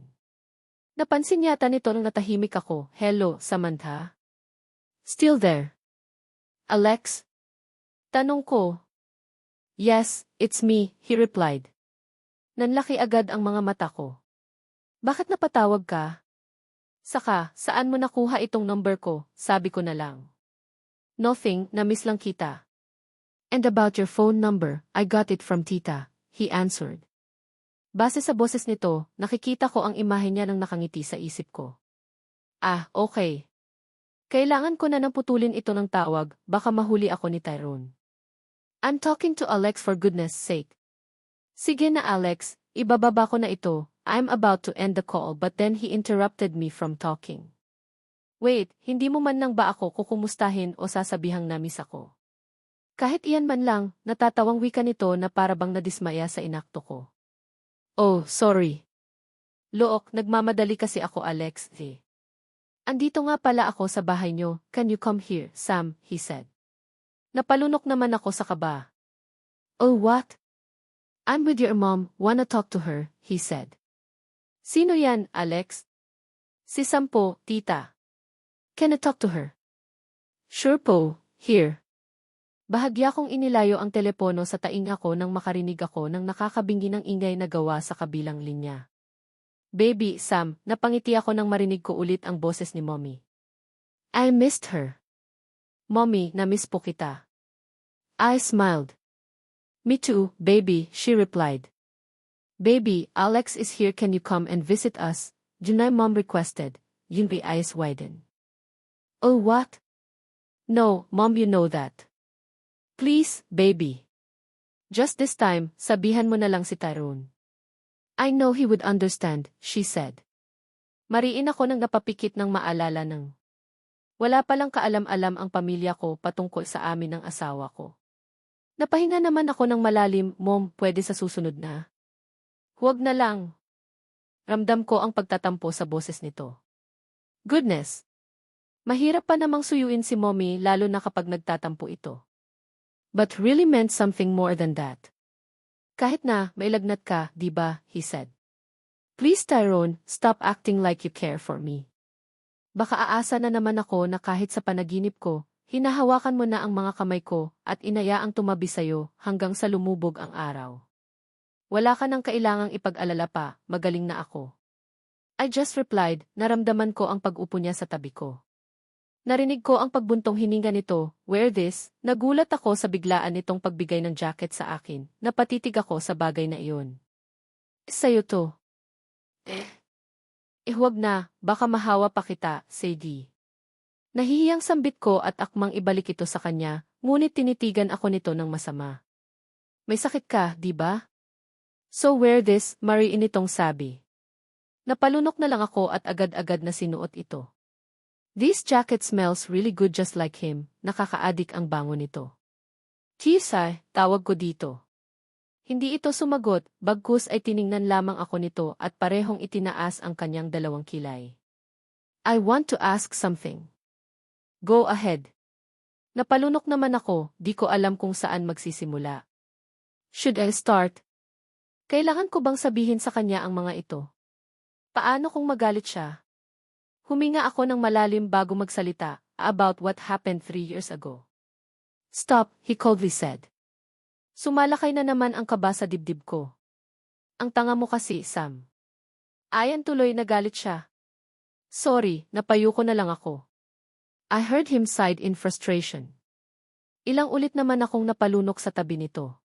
Napansin yata nito nang natahimik ako. Hello, Samantha? Still there? Alex? Tanong ko. Yes, it's me, he replied. Nanlaki agad ang mga mata ko. Bakit napatawag ka? Saka, saan mo nakuha itong number ko? Sabi ko na lang. Nothing, na-miss lang kita. And about your phone number, I got it from tita, he answered. Base sa boses nito, nakikita ko ang imahe niya nang nakangiti sa isip ko. Ah, okay. Kailangan ko na nang putulin ito ng tawag, baka mahuli ako ni Tyrone. I'm talking to Alex for goodness sake. Sige na Alex, ibababa ko na ito. I'm about to end the call but then he interrupted me from talking. Wait, hindi mo man lang ba ako kukumustahin o sasabihang na-miss ako? Kahit iyan man lang, natatawang wika nito na para bang nadismaya sa inakto ko. Oh, sorry. Look, nagmamadali kasi ako Alex, Andito nga pala ako sa bahay nyo, can you come here, Sam, he said. Napalunok naman ako sa kaba. Oh what? I'm with your mom, wanna talk to her, he said. Sino yan, Alex? Si Sam po, tita. Can I talk to her? Sure po, here. Bahagya kong inilayo ang telepono sa taing ako nang makarinig ako ng nakakabingi ng ingay na gawa sa kabilang linya. Baby, Sam, napangiti ako nang marinig ko ulit ang boses ni Mommy. I missed her. Mommy, na-miss po kita. I smiled. Me too, baby, she replied. Baby, Alex is here, can you come and visit us? Junai mom requested. Yunbi eyes widen. Oh what? No, mom, you know that. Please, baby. Just this time, sabihan mo na lang si Tyrone. I know he would understand, she said. Mariin ako nang napapikit ng maalala ng. Wala palang kaalam-alam ang pamilya ko patungkol sa amin ng asawa ko. Napahinga naman ako ng malalim, Mom, pwede sa susunod na. Huwag na lang. Ramdam ko ang pagtatampo sa boses nito. Goodness! Mahirap pa namang suyuin si Mommy lalo na kapag nagtatampo ito. But really meant something more than that. Kahit na, mailagnat ka, di ba, he said. Please Tyrone, stop acting like you care for me. Baka aasa na naman ako na kahit sa panaginip ko, hinahawakan mo na ang mga kamay ko at inayaang tumabi sayo hanggang sa lumubog ang araw. Wala ka nang kailangang ipag-alala pa, magaling na ako. I just replied, naramdaman ko ang pag-upo niya sa tabi ko. Narinig ko ang pagbuntong hininga nito, wear this, nagulat ako sa biglaan nitong pagbigay ng jacket sa akin, napatitig ako sa bagay na iyon. Sa'yo to. Huwag na, baka mahawa pa kita, Sadie. Nahihiyang sambit ko at akmang ibalik ito sa kanya, ngunit tinitigan ako nito ng masama. May sakit ka, di ba? So wear this, Marie initong sabi. Napalunok na lang ako at agad-agad na sinuot ito. This jacket smells really good just like him, nakakaadik ang bango nito. Kisay, tawag ko dito. Hindi ito sumagot, bagkus ay tiningnan lamang ako nito at parehong itinaas ang kanyang dalawang kilay. I want to ask something. Go ahead. Napalunok naman ako, di ko alam kung saan magsisimula. Should I start? Kailangan ko bang sabihin sa kanya ang mga ito? Paano kung magalit siya? Huminga ako ng malalim bago magsalita, about what happened 3 years ago. Stop, he coldly said. Sumalakay na naman ang kaba sa dibdib ko. Ang tanga mo kasi, Sam. Ayan tuloy nagalit siya. Sorry, napayo ko na lang ako. I heard him sigh in frustration. Ilang ulit naman akong napalunok sa tabi nito.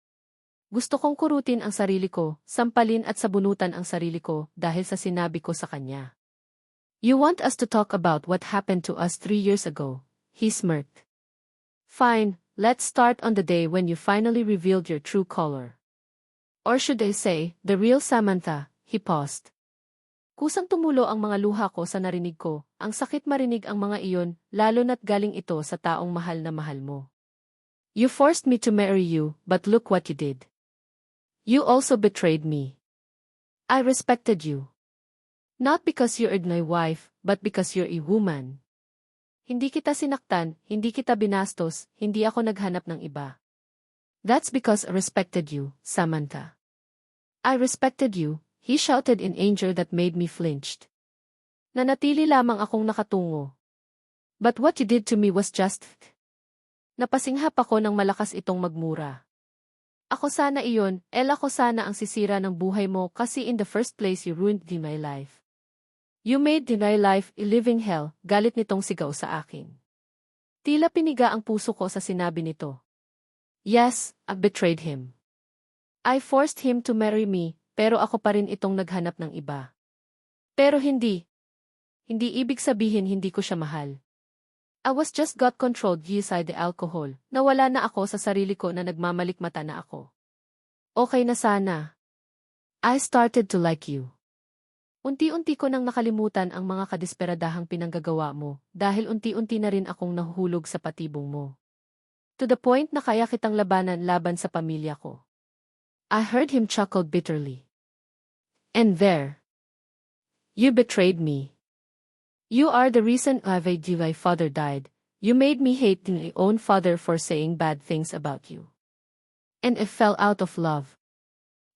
Gusto kong kurutin ang sarili ko, sampalin at sabunutan ang sarili ko dahil sa sinabi ko sa kanya. You want us to talk about what happened to us 3 years ago, he smirked. Fine, let's start on the day when you finally revealed your true color. Or should I say, the real Samantha, he paused. Kusang tumulo ang mga luha ko sa narinig ko, ang sakit marinig ang mga iyon, lalo na't galing ito sa taong mahal na mahal mo. You forced me to marry you, but look what you did. You also betrayed me. I respected you. Not because you're my wife, but because you're a woman. Hindi kita sinaktan, hindi kita binastos, hindi ako naghanap ng iba. That's because I respected you, Samantha. I respected you, he shouted in anger that made me flinched. Nanatili lamang akong nakatungo. But what you did to me was just... Napasinghap ako nang malakas itong magmura. Ako sana iyon, ako sana ang sisira ng buhay mo kasi in the first place you ruined my life. You made my life a living hell, galit nitong sigaw sa akin. Tila piniga ang puso ko sa sinabi nito. Yes, I betrayed him. I forced him to marry me, pero ako pa rin itong naghanap ng iba. Pero hindi. Hindi ibig sabihin hindi ko siya mahal. I was just got controlled beside the alcohol, nawala na ako sa sarili ko na nagmamalikmata na ako. Okay na sana. I started to like you. Unti-unti ko nang nakalimutan ang mga kadesperadahang pinanggagawa mo, dahil unti-unti na rin akong nahuhulog sa patibong mo. To the point na kaya kitang labanan laban sa pamilya ko. I heard him chuckle bitterly. And there. You betrayed me. You are the reason my father died. You made me hate my own father for saying bad things about you. And I fell out of love.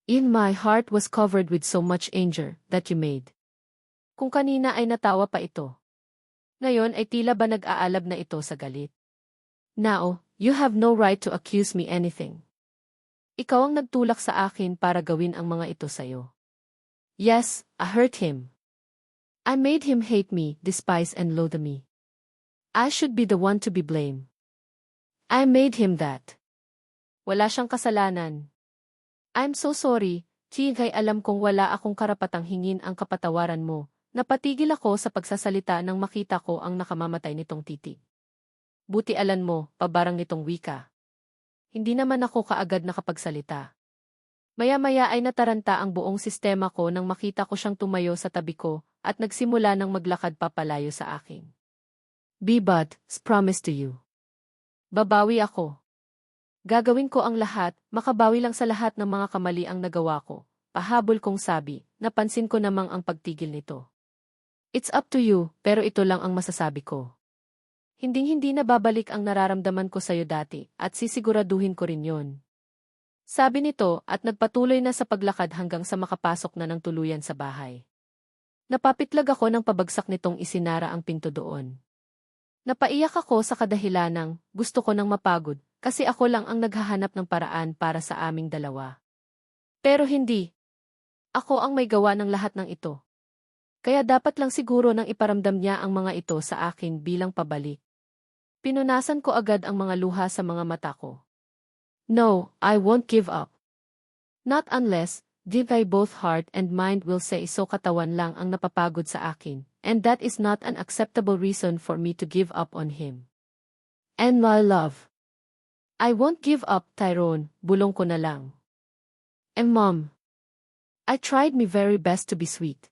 In my heart was covered with so much anger that you made. Kung kanina ay natawa pa ito. Ngayon ay tila ba nag-aalab na ito sa galit. Now, you have no right to accuse me anything. Ikaw ang nagtulak sa akin para gawin ang mga ito sa'yo. Yes, I hurt him. I made him hate me, despise and loathe me. I should be the one to be blamed. I made him that. Wala siyang kasalanan. I'm so sorry, Chigay, alam kong wala akong karapatang hingin ang kapatawaran mo. Napatigil ako sa pagsasalita nang makita ko ang nakamamatay nitong titig. Buti alam mo, pabarang nitong wika. Hindi naman ako kaagad nakapagsalita. Maya-maya ay nataranta ang buong sistema ko nang makita ko siyang tumayo sa tabi ko at nagsimula ng maglakad papalayo sa akin. But, promise to you. Babawi ako. Gagawin ko ang lahat, makabawi lang sa lahat ng mga kamali ang nagawa ko. Pahabol kong sabi, napansin ko namang ang pagtigil nito. It's up to you, pero ito lang ang masasabi ko. Hinding-hindi na babalik ang nararamdaman ko sa'yo dati, at sisiguraduhin ko rin yon. Sabi nito at nagpatuloy na sa paglakad hanggang sa makapasok na ng tuluyan sa bahay. Napapitlag ako ng pabagsak nitong isinara ang pinto doon. Napaiyak ako sa kadahilanang gusto ko nang mapagod kasi ako lang ang naghahanap ng paraan para sa aming dalawa. Pero hindi. Ako ang may gawa ng lahat ng ito. Kaya dapat lang siguro nang iparamdam niya ang mga ito sa akin bilang pabalik. Pinunasan ko agad ang mga luha sa mga mata ko. No, I won't give up. Not unless, both heart and mind will say so katawan lang ang napapagod sa akin, and that is not an acceptable reason for me to give up on him. And my love. I won't give up, Tyrone, bulong ko na lang. And Mom. I tried my very best to be sweet.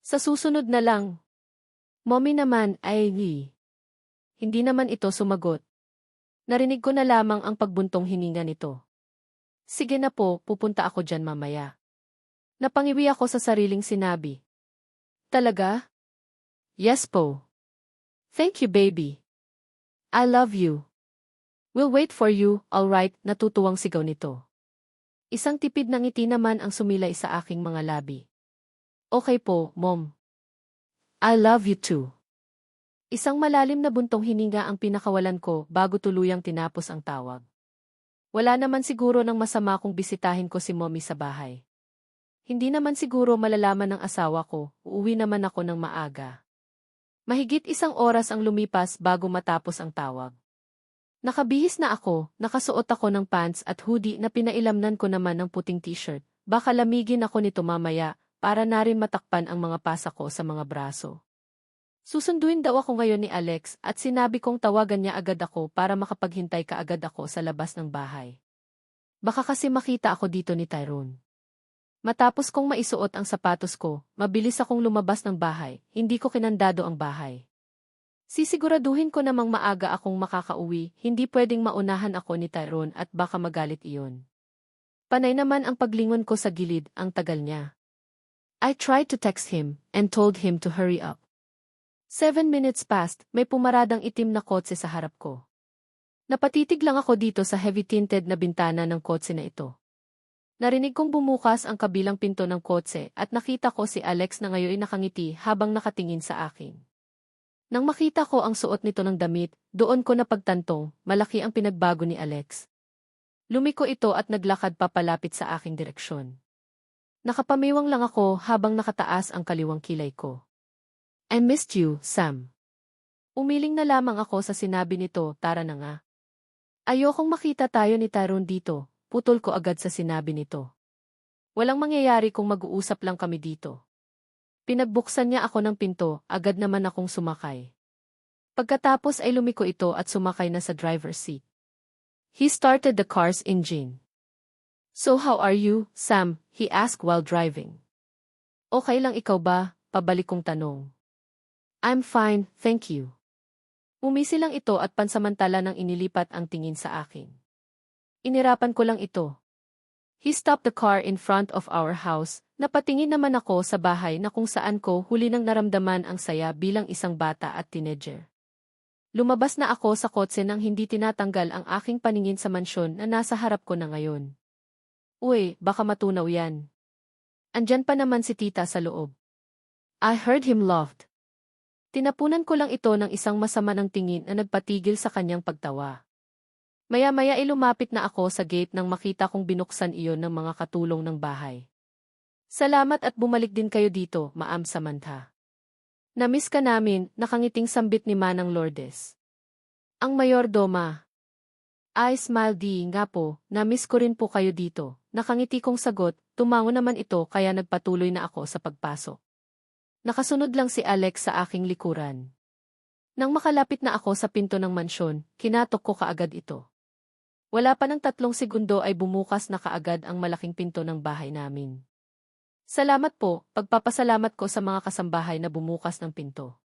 Sa susunod na lang. Mommy naman ay hindi naman ito sumagot. Narinig ko na lamang ang pagbuntong hininga nito. Sige na po, pupunta ako dyan mamaya. Napangiwi ako sa sariling sinabi. Talaga? Yes po. Thank you, baby. I love you. We'll wait for you, alright, natutuwang sigaw nito. Isang tipid ng ngiti naman ang sumilay sa aking mga labi. Okay po, Mom. I love you too. Isang malalim na buntong hininga ang pinakawalan ko bago tuluyang tinapos ang tawag. Wala naman siguro ng masama kung bisitahin ko si Mommy sa bahay. Hindi naman siguro malalaman ng asawa ko, uuwi naman ako ng maaga. Mahigit 1 oras ang lumipas bago matapos ang tawag. Nakabihis na ako, nakasuot ako ng pants at hoodie na pinailamnan ko naman ng puting t-shirt. Baka lamigin ako nito mamaya para na rin matakpan ang mga pasa ko sa mga braso. Susunduin daw ako ngayon ni Alex at sinabi kong tawagan niya agad ako para makapaghintay kaagad ako sa labas ng bahay. Baka kasi makita ako dito ni Tyrone. Matapos kong maisuot ang sapatos ko, mabilis akong lumabas ng bahay, hindi ko kinandado ang bahay. Sisiguraduhin ko namang maaga akong makakauwi, hindi pwedeng maunahan ako ni Tyrone at baka magalit iyon. Panay naman ang paglingon ko sa gilid, ang tagal niya. I tried to text him, and told him to hurry up. 7 minutes passed, may pumaradang itim na kotse sa harap ko. Napatitig lang ako dito sa heavy-tinted na bintana ng kotse na ito. Narinig kong bumukas ang kabilang pinto ng kotse at nakita ko si Alex na ngayon ay nakangiti habang nakatingin sa akin. Nang makita ko ang suot nito ng damit, doon ko napagtantong, malaki ang pinagbago ni Alex. Lumiko ito at naglakad papalapit sa aking direksyon. Nakapamiwang lang ako habang nakataas ang kaliwang kilay ko. I missed you, Sam. Umiling na lamang ako sa sinabi nito, tara na nga. Ayokong makita tayo ni Tyrone dito. Putol ko agad sa sinabi nito. Walang mangyayari kung mag-uusap lang kami dito. Pinagbuksan niya ako ng pinto, agad naman akong sumakay. Pagkatapos ay lumiko ito at sumakay na sa driver's seat. He started the car's engine. So how are you, Sam? He asked while driving. Okay lang ikaw ba? Pabalik kong tanong. I'm fine, thank you. Umisi lang ito at pansamantala nang inilipat ang tingin sa akin. Inirapan ko lang ito. He stopped the car in front of our house, napatingin naman ako sa bahay na kung saan ko huli nang naramdaman ang saya bilang isang bata at teenager. Lumabas na ako sa kotse nang hindi tinatanggal ang aking paningin sa mansyon na nasa harap ko na ngayon. Uy, baka matunaw yan. Andyan pa naman si tita sa loob. I heard him laughed. Tinapunan ko lang ito ng isang masama ng tingin na nagpatigil sa kanyang pagtawa. Maya-maya ay lumapit na ako sa gate nang makita kong binuksan iyon ng mga katulong ng bahay. Salamat at bumalik din kayo dito, Ma'am Samantha. Namiss ka namin, nakangiting sambit ni Manang Lourdes. Ang mayordoma. I smiled nga po, namiss ko rin po kayo dito. Nakangiti kong sagot, tumango naman ito kaya nagpatuloy na ako sa pagpasok. Nakasunod lang si Alex sa aking likuran. Nang makalapit na ako sa pinto ng mansyon, kinatok ko kaagad ito. Wala pa ng 3 segundo ay bumukas na kaagad ang malaking pinto ng bahay namin. Salamat po, pagpapasalamat ko sa mga kasambahay na bumukas ng pinto.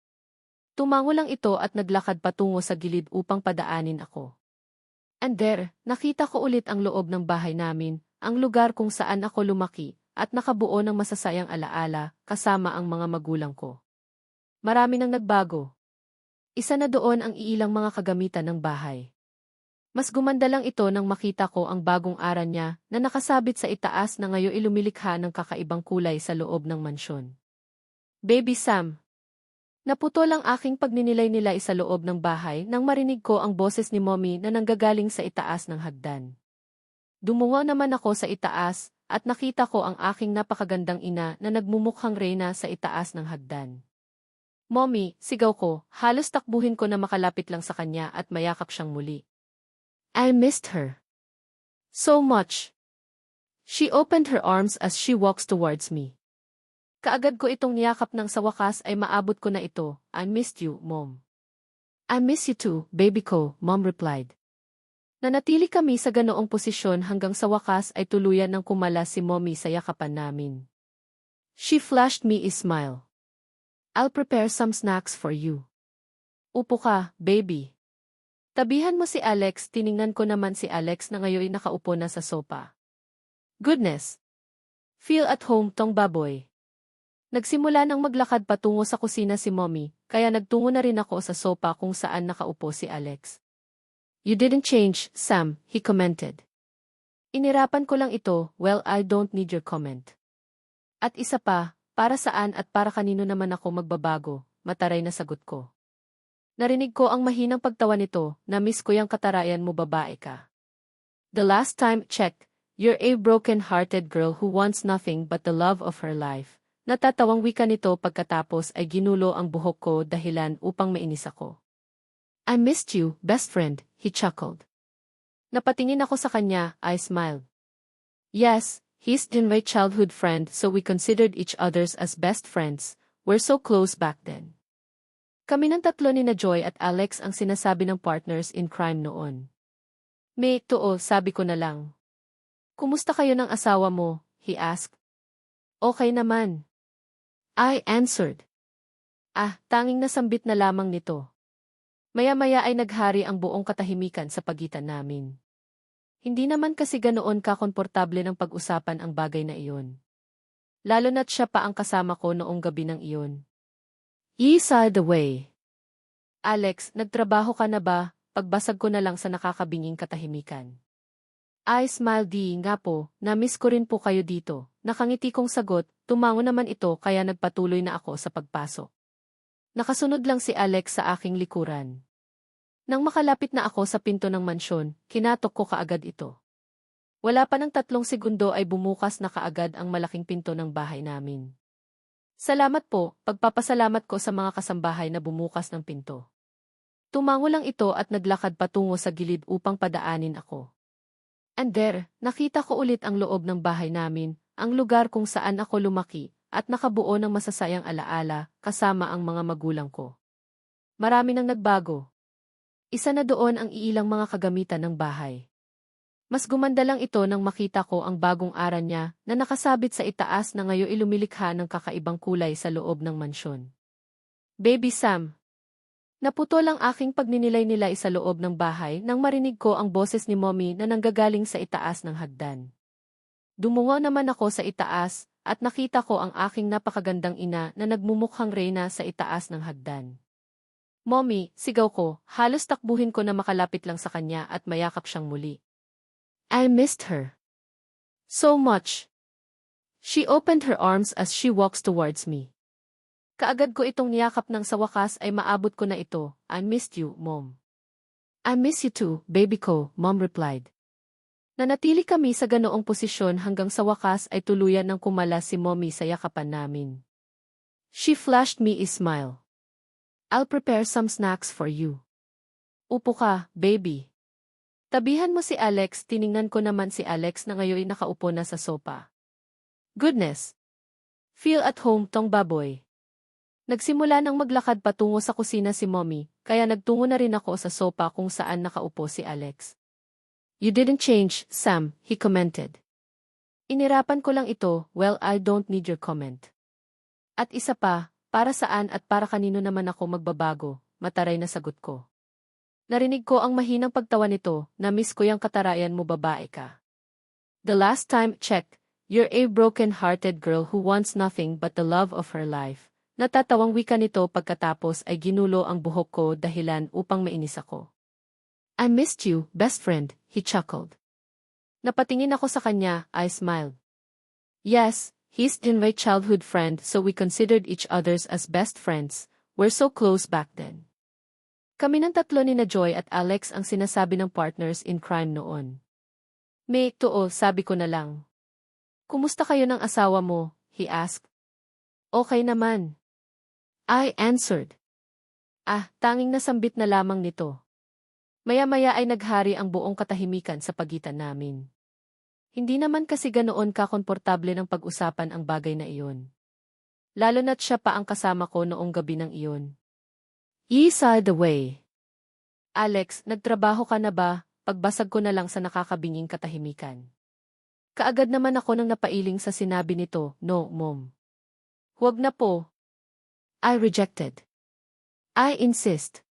Tumango lang ito at naglakad patungo sa gilid upang padaanin ako. And there, nakita ko ulit ang loob ng bahay namin, ang lugar kung saan ako lumaki, at nakabuo ng masasayang alaala, kasama ang mga magulang ko. Marami nang nagbago. Isa na doon ang iilang mga kagamitan ng bahay. Mas gumanda lang ito nang makita ko ang bagong aral niya na nakasabit sa itaas na ngayon ilumilikha ng kakaibang kulay sa loob ng mansyon. Baby Sam. Naputol ang aking pagninilay-nilay sa loob ng bahay nang marinig ko ang boses ni Mommy na nanggagaling sa itaas ng hagdan. Dumungo naman ako sa itaas at nakita ko ang aking napakagandang ina na nagmumukhang reyna sa itaas ng hagdan. Mommy, sigaw ko, halos takbuhin ko na makalapit lang sa kanya at mayakap siyang muli. I missed her so much. She opened her arms as she walks towards me. Kaagad ko itong niyakap nang sa wakas ay maabot ko na ito. I missed you, Mom. I miss you too, baby ko, Mom replied. Nanatili kami sa ganoong posisyon hanggang sa wakas ay tuluyan ng kumala si Mommy sa yakapan namin. She flashed me a smile. I'll prepare some snacks for you. Upo ka, baby. Tabihan mo si Alex, tiningnan ko naman si Alex na ngayon nakaupo na sa sopa. Goodness! Feel at home tong baboy. Nagsimula nang maglakad patungo sa kusina si Mommy, kaya nagtungo na rin ako sa sopa kung saan nakaupo si Alex. You didn't change, Sam, he commented. Inirapan ko lang ito, well I don't need your comment. At isa pa, para saan at para kanino naman ako magbabago, mataray na sagot ko. Narinig ko ang mahinang pagtawa nito, na-miss ko yung katarayan mo babae ka. The last time checked, you're a broken-hearted girl who wants nothing but the love of her life. Natatawang wika nito pagkatapos ay ginulo ang buhok ko dahilan upang mainis ako. I missed you, best friend, he chuckled. Napatingin ako sa kanya, I smiled. Yes, he's been my childhood friend so we considered each others as best friends, we're so close back then. Kami ng tatlo ni na Joy at Alex ang sinasabi ng partners in crime noon. May too, sabi ko na lang. Kumusta kayo ng asawa mo? He asked. Okay naman. I answered. Tanging nasambit na lamang nito. Maya-maya ay naghari ang buong katahimikan sa pagitan namin. Hindi naman kasi ganoon kakomportable ng pag-usapan ang bagay na iyon. Lalo na't siya pa ang kasama ko noong gabi ng iyon. By the way. Alex, nagtrabaho ka na ba? Pagbasag ko na lang sa nakakabinging katahimikan. I smiled nga po, na-miss ko rin po kayo dito. Nakangiti kong sagot, tumango naman ito kaya nagpatuloy na ako sa pagpasok. Nakasunod lang si Alex sa aking likuran. Nang makalapit na ako sa pinto ng mansyon, kinatok ko kaagad ito. Wala pa ng 3 segundo ay bumukas na kaagad ang malaking pinto ng bahay namin. Salamat po, pagpapasalamat ko sa mga kasambahay na bumukas ng pinto. Tumango lang ito at naglakad patungo sa gilid upang padaanin ako. And there, nakita ko ulit ang loob ng bahay namin, ang lugar kung saan ako lumaki, at nakabuo ng masasayang alaala, kasama ang mga magulang ko. Marami nang nagbago. Isa na doon ang iilang mga kagamitan ng bahay. Mas gumanda lang ito nang makita ko ang bagong aran niya na nakasabit sa itaas na ngayon ilumilikha ng kakaibang kulay sa loob ng mansyon. Baby Sam. Naputol ang aking pagninilay-nilay sa loob ng bahay nang marinig ko ang boses ni Mommy na nanggagaling sa itaas ng hagdan. Dumungo naman ako sa itaas at nakita ko ang aking napakagandang ina na nagmumukhang reyna sa itaas ng hagdan. Mommy, sigaw ko, halos takbuhin ko na makalapit lang sa kanya at mayakap siyang muli. I missed her so much. She opened her arms as she walks towards me. Kaagad ko itong niyakap nang sa wakas ay maabot ko na ito. I missed you, Mom. I miss you too, baby ko, Mom replied. Nanatili kami sa ganoong posisyon hanggang sa wakas ay tuluyan ng kumala si Mommy sa yakapan namin. She flashed me a smile. I'll prepare some snacks for you. Upo ka, baby. Tabihan mo si Alex, tiningnan ko naman si Alex na ngayon nakaupo na sa sopa. Goodness! Feel at home tong baboy. Nagsimula nang maglakad patungo sa kusina si Mommy, kaya nagtungo na rin ako sa sopa kung saan nakaupo si Alex. You didn't change, Sam, he commented. Inirapan ko lang ito, well I don't need your comment. At isa pa, para saan at para kanino naman ako magbabago, mataray na sagot ko. Narinig ko ang mahinang pagtawa nito, na-miss ko yung katarayan mo babae ka. The last time checked, you're a broken-hearted girl who wants nothing but the love of her life. Natatawang wika nito pagkatapos ay ginulo ang buhok ko dahilan upang mainis ako. I missed you, best friend, he chuckled. Napatingin ako sa kanya, I smiled. Yes, he's my childhood friend so we considered each others as best friends, we're so close back then. Kami ng tatlo ni na Joy at Alex ang sinasabi ng partners in crime noon. May too, sabi ko na lang. Kumusta kayo ng asawa mo, he asked. Okay naman. I answered. Tanging nasambit na lamang nito. Maya-maya ay naghari ang buong katahimikan sa pagitan namin. Hindi naman kasi ganoon kakomportable ng pag-usapan ang bagay na iyon. Lalo na't siya pa ang kasama ko noong gabi ng iyon. By the way. Alex, nagtrabaho ka na ba? Pagbasag ko na lang sa nakakabinging katahimikan. Kaagad naman ako nang napailing sa sinabi nito, no, Mom. Huwag na po. I rejected. I insist.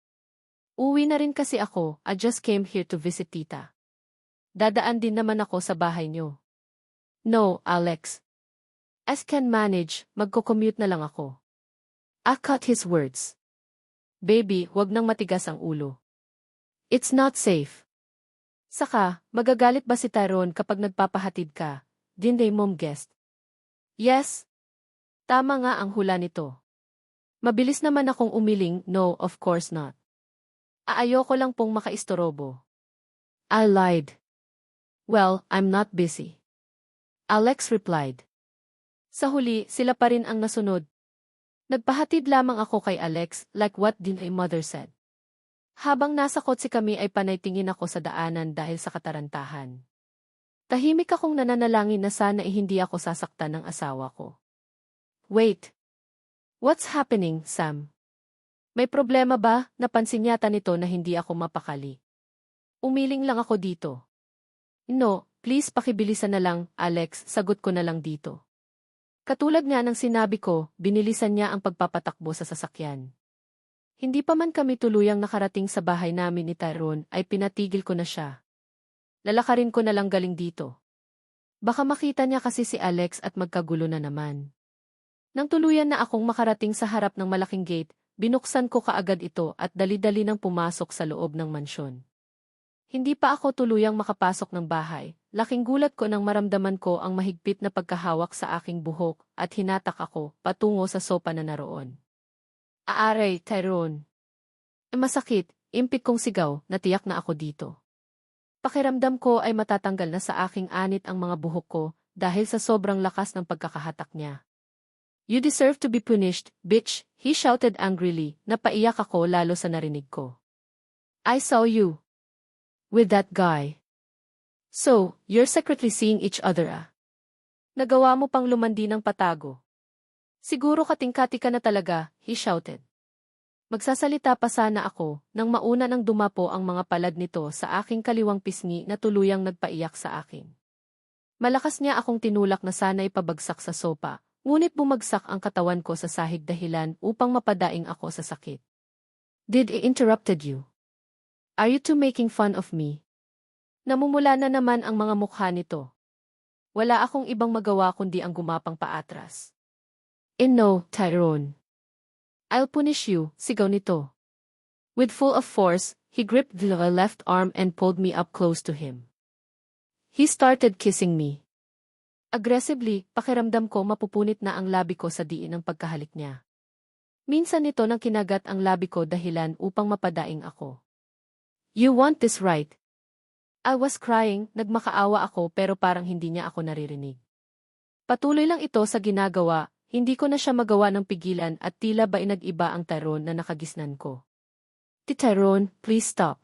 Uwi na rin kasi ako, I just came here to visit tita. Dadaan din naman ako sa bahay niyo. No, Alex. As can manage, magko-commute na lang ako. I cut his words. Baby, wag nang matigas ang ulo. It's not safe. Saka, magagalit ba si Tyrone kapag nagpapahatid ka? Didn't Mom guessed? Yes. Tama nga ang hula nito. Mabilis naman akong umiling, no, of course not. Ayoko lang pong makaistorobo. I lied. Well, I'm not busy. Alex replied. Sa huli, sila pa rin ang nasunod. Nagpahatid lamang ako kay Alex, like what din a mother said. Habang nasa kotse kami ay panay tingin ako sa daanan dahil sa katarantahan. Tahimik akong nananalangin na sana hindi ako sasaktan ng asawa ko. Wait. What's happening, Sam? May problema ba? Napansin yata nito na hindi ako mapakali. Umiling lang ako dito. No, please pakibilisan na lang, Alex, sagot ko na lang dito. Katulad nga ng sinabi ko, binilisan niya ang pagpapatakbo sa sasakyan. Hindi pa man kami tuluyang nakarating sa bahay namin ni Tyrone ay pinatigil ko na siya. Lalakarin ko na lang galing dito. Baka makita niya kasi si Alex at magkagulo na naman. Nang tuluyan na akong makarating sa harap ng malaking gate, binuksan ko kaagad ito at dali-dali nang pumasok sa loob ng mansyon. Hindi pa ako tuluyang makapasok ng bahay, laking gulat ko nang maramdaman ko ang mahigpit na pagkahawak sa aking buhok at hinatak ako patungo sa sopa na naroon. Aaray, Tyrone. Masakit, impit kong sigaw, natiyak na ako dito. Pakiramdam ko ay matatanggal na sa aking anit ang mga buhok ko dahil sa sobrang lakas ng pagkakahatak niya. You deserve to be punished, bitch, he shouted angrily, napaiyak ako lalo sa narinig ko. I saw you with that guy. So, you're secretly seeing each other ah. Nagawa mo pang lumandi ng patago. Siguro katingkati ka na talaga, he shouted. Magsasalita pa sana ako, nang mauna nang dumapo ang mga palad nito sa aking kaliwang pisngi na tuluyang nagpaiyak sa akin. Malakas niya akong tinulak na sana ipabagsak sa sopa, ngunit bumagsak ang katawan ko sa sahig dahilan upang mapadaing ako sa sakit. Did I interrupted you? Are you two making fun of me? Namumula na naman ang mga mukha nito. Wala akong ibang magawa kundi ang gumapang paatras. No, Tyrone. I'll punish you, sigaw nito. With full of force, he gripped the left arm and pulled me up close to him. He started kissing me. Aggressively, pakiramdam ko mapupunit na ang labi ko sa diin ng pagkahalik niya. Minsan nito nang kinagat ang labi ko dahilan upang mapadaing ako. You want this right? I was crying, nagmakaawa ako pero parang hindi niya ako naririnig. Patuloy lang ito sa ginagawa, hindi ko na siya magawa ng pigilan at tila ba nag-iba ang Tyrone na nakagisnan ko. Tyrone, please stop.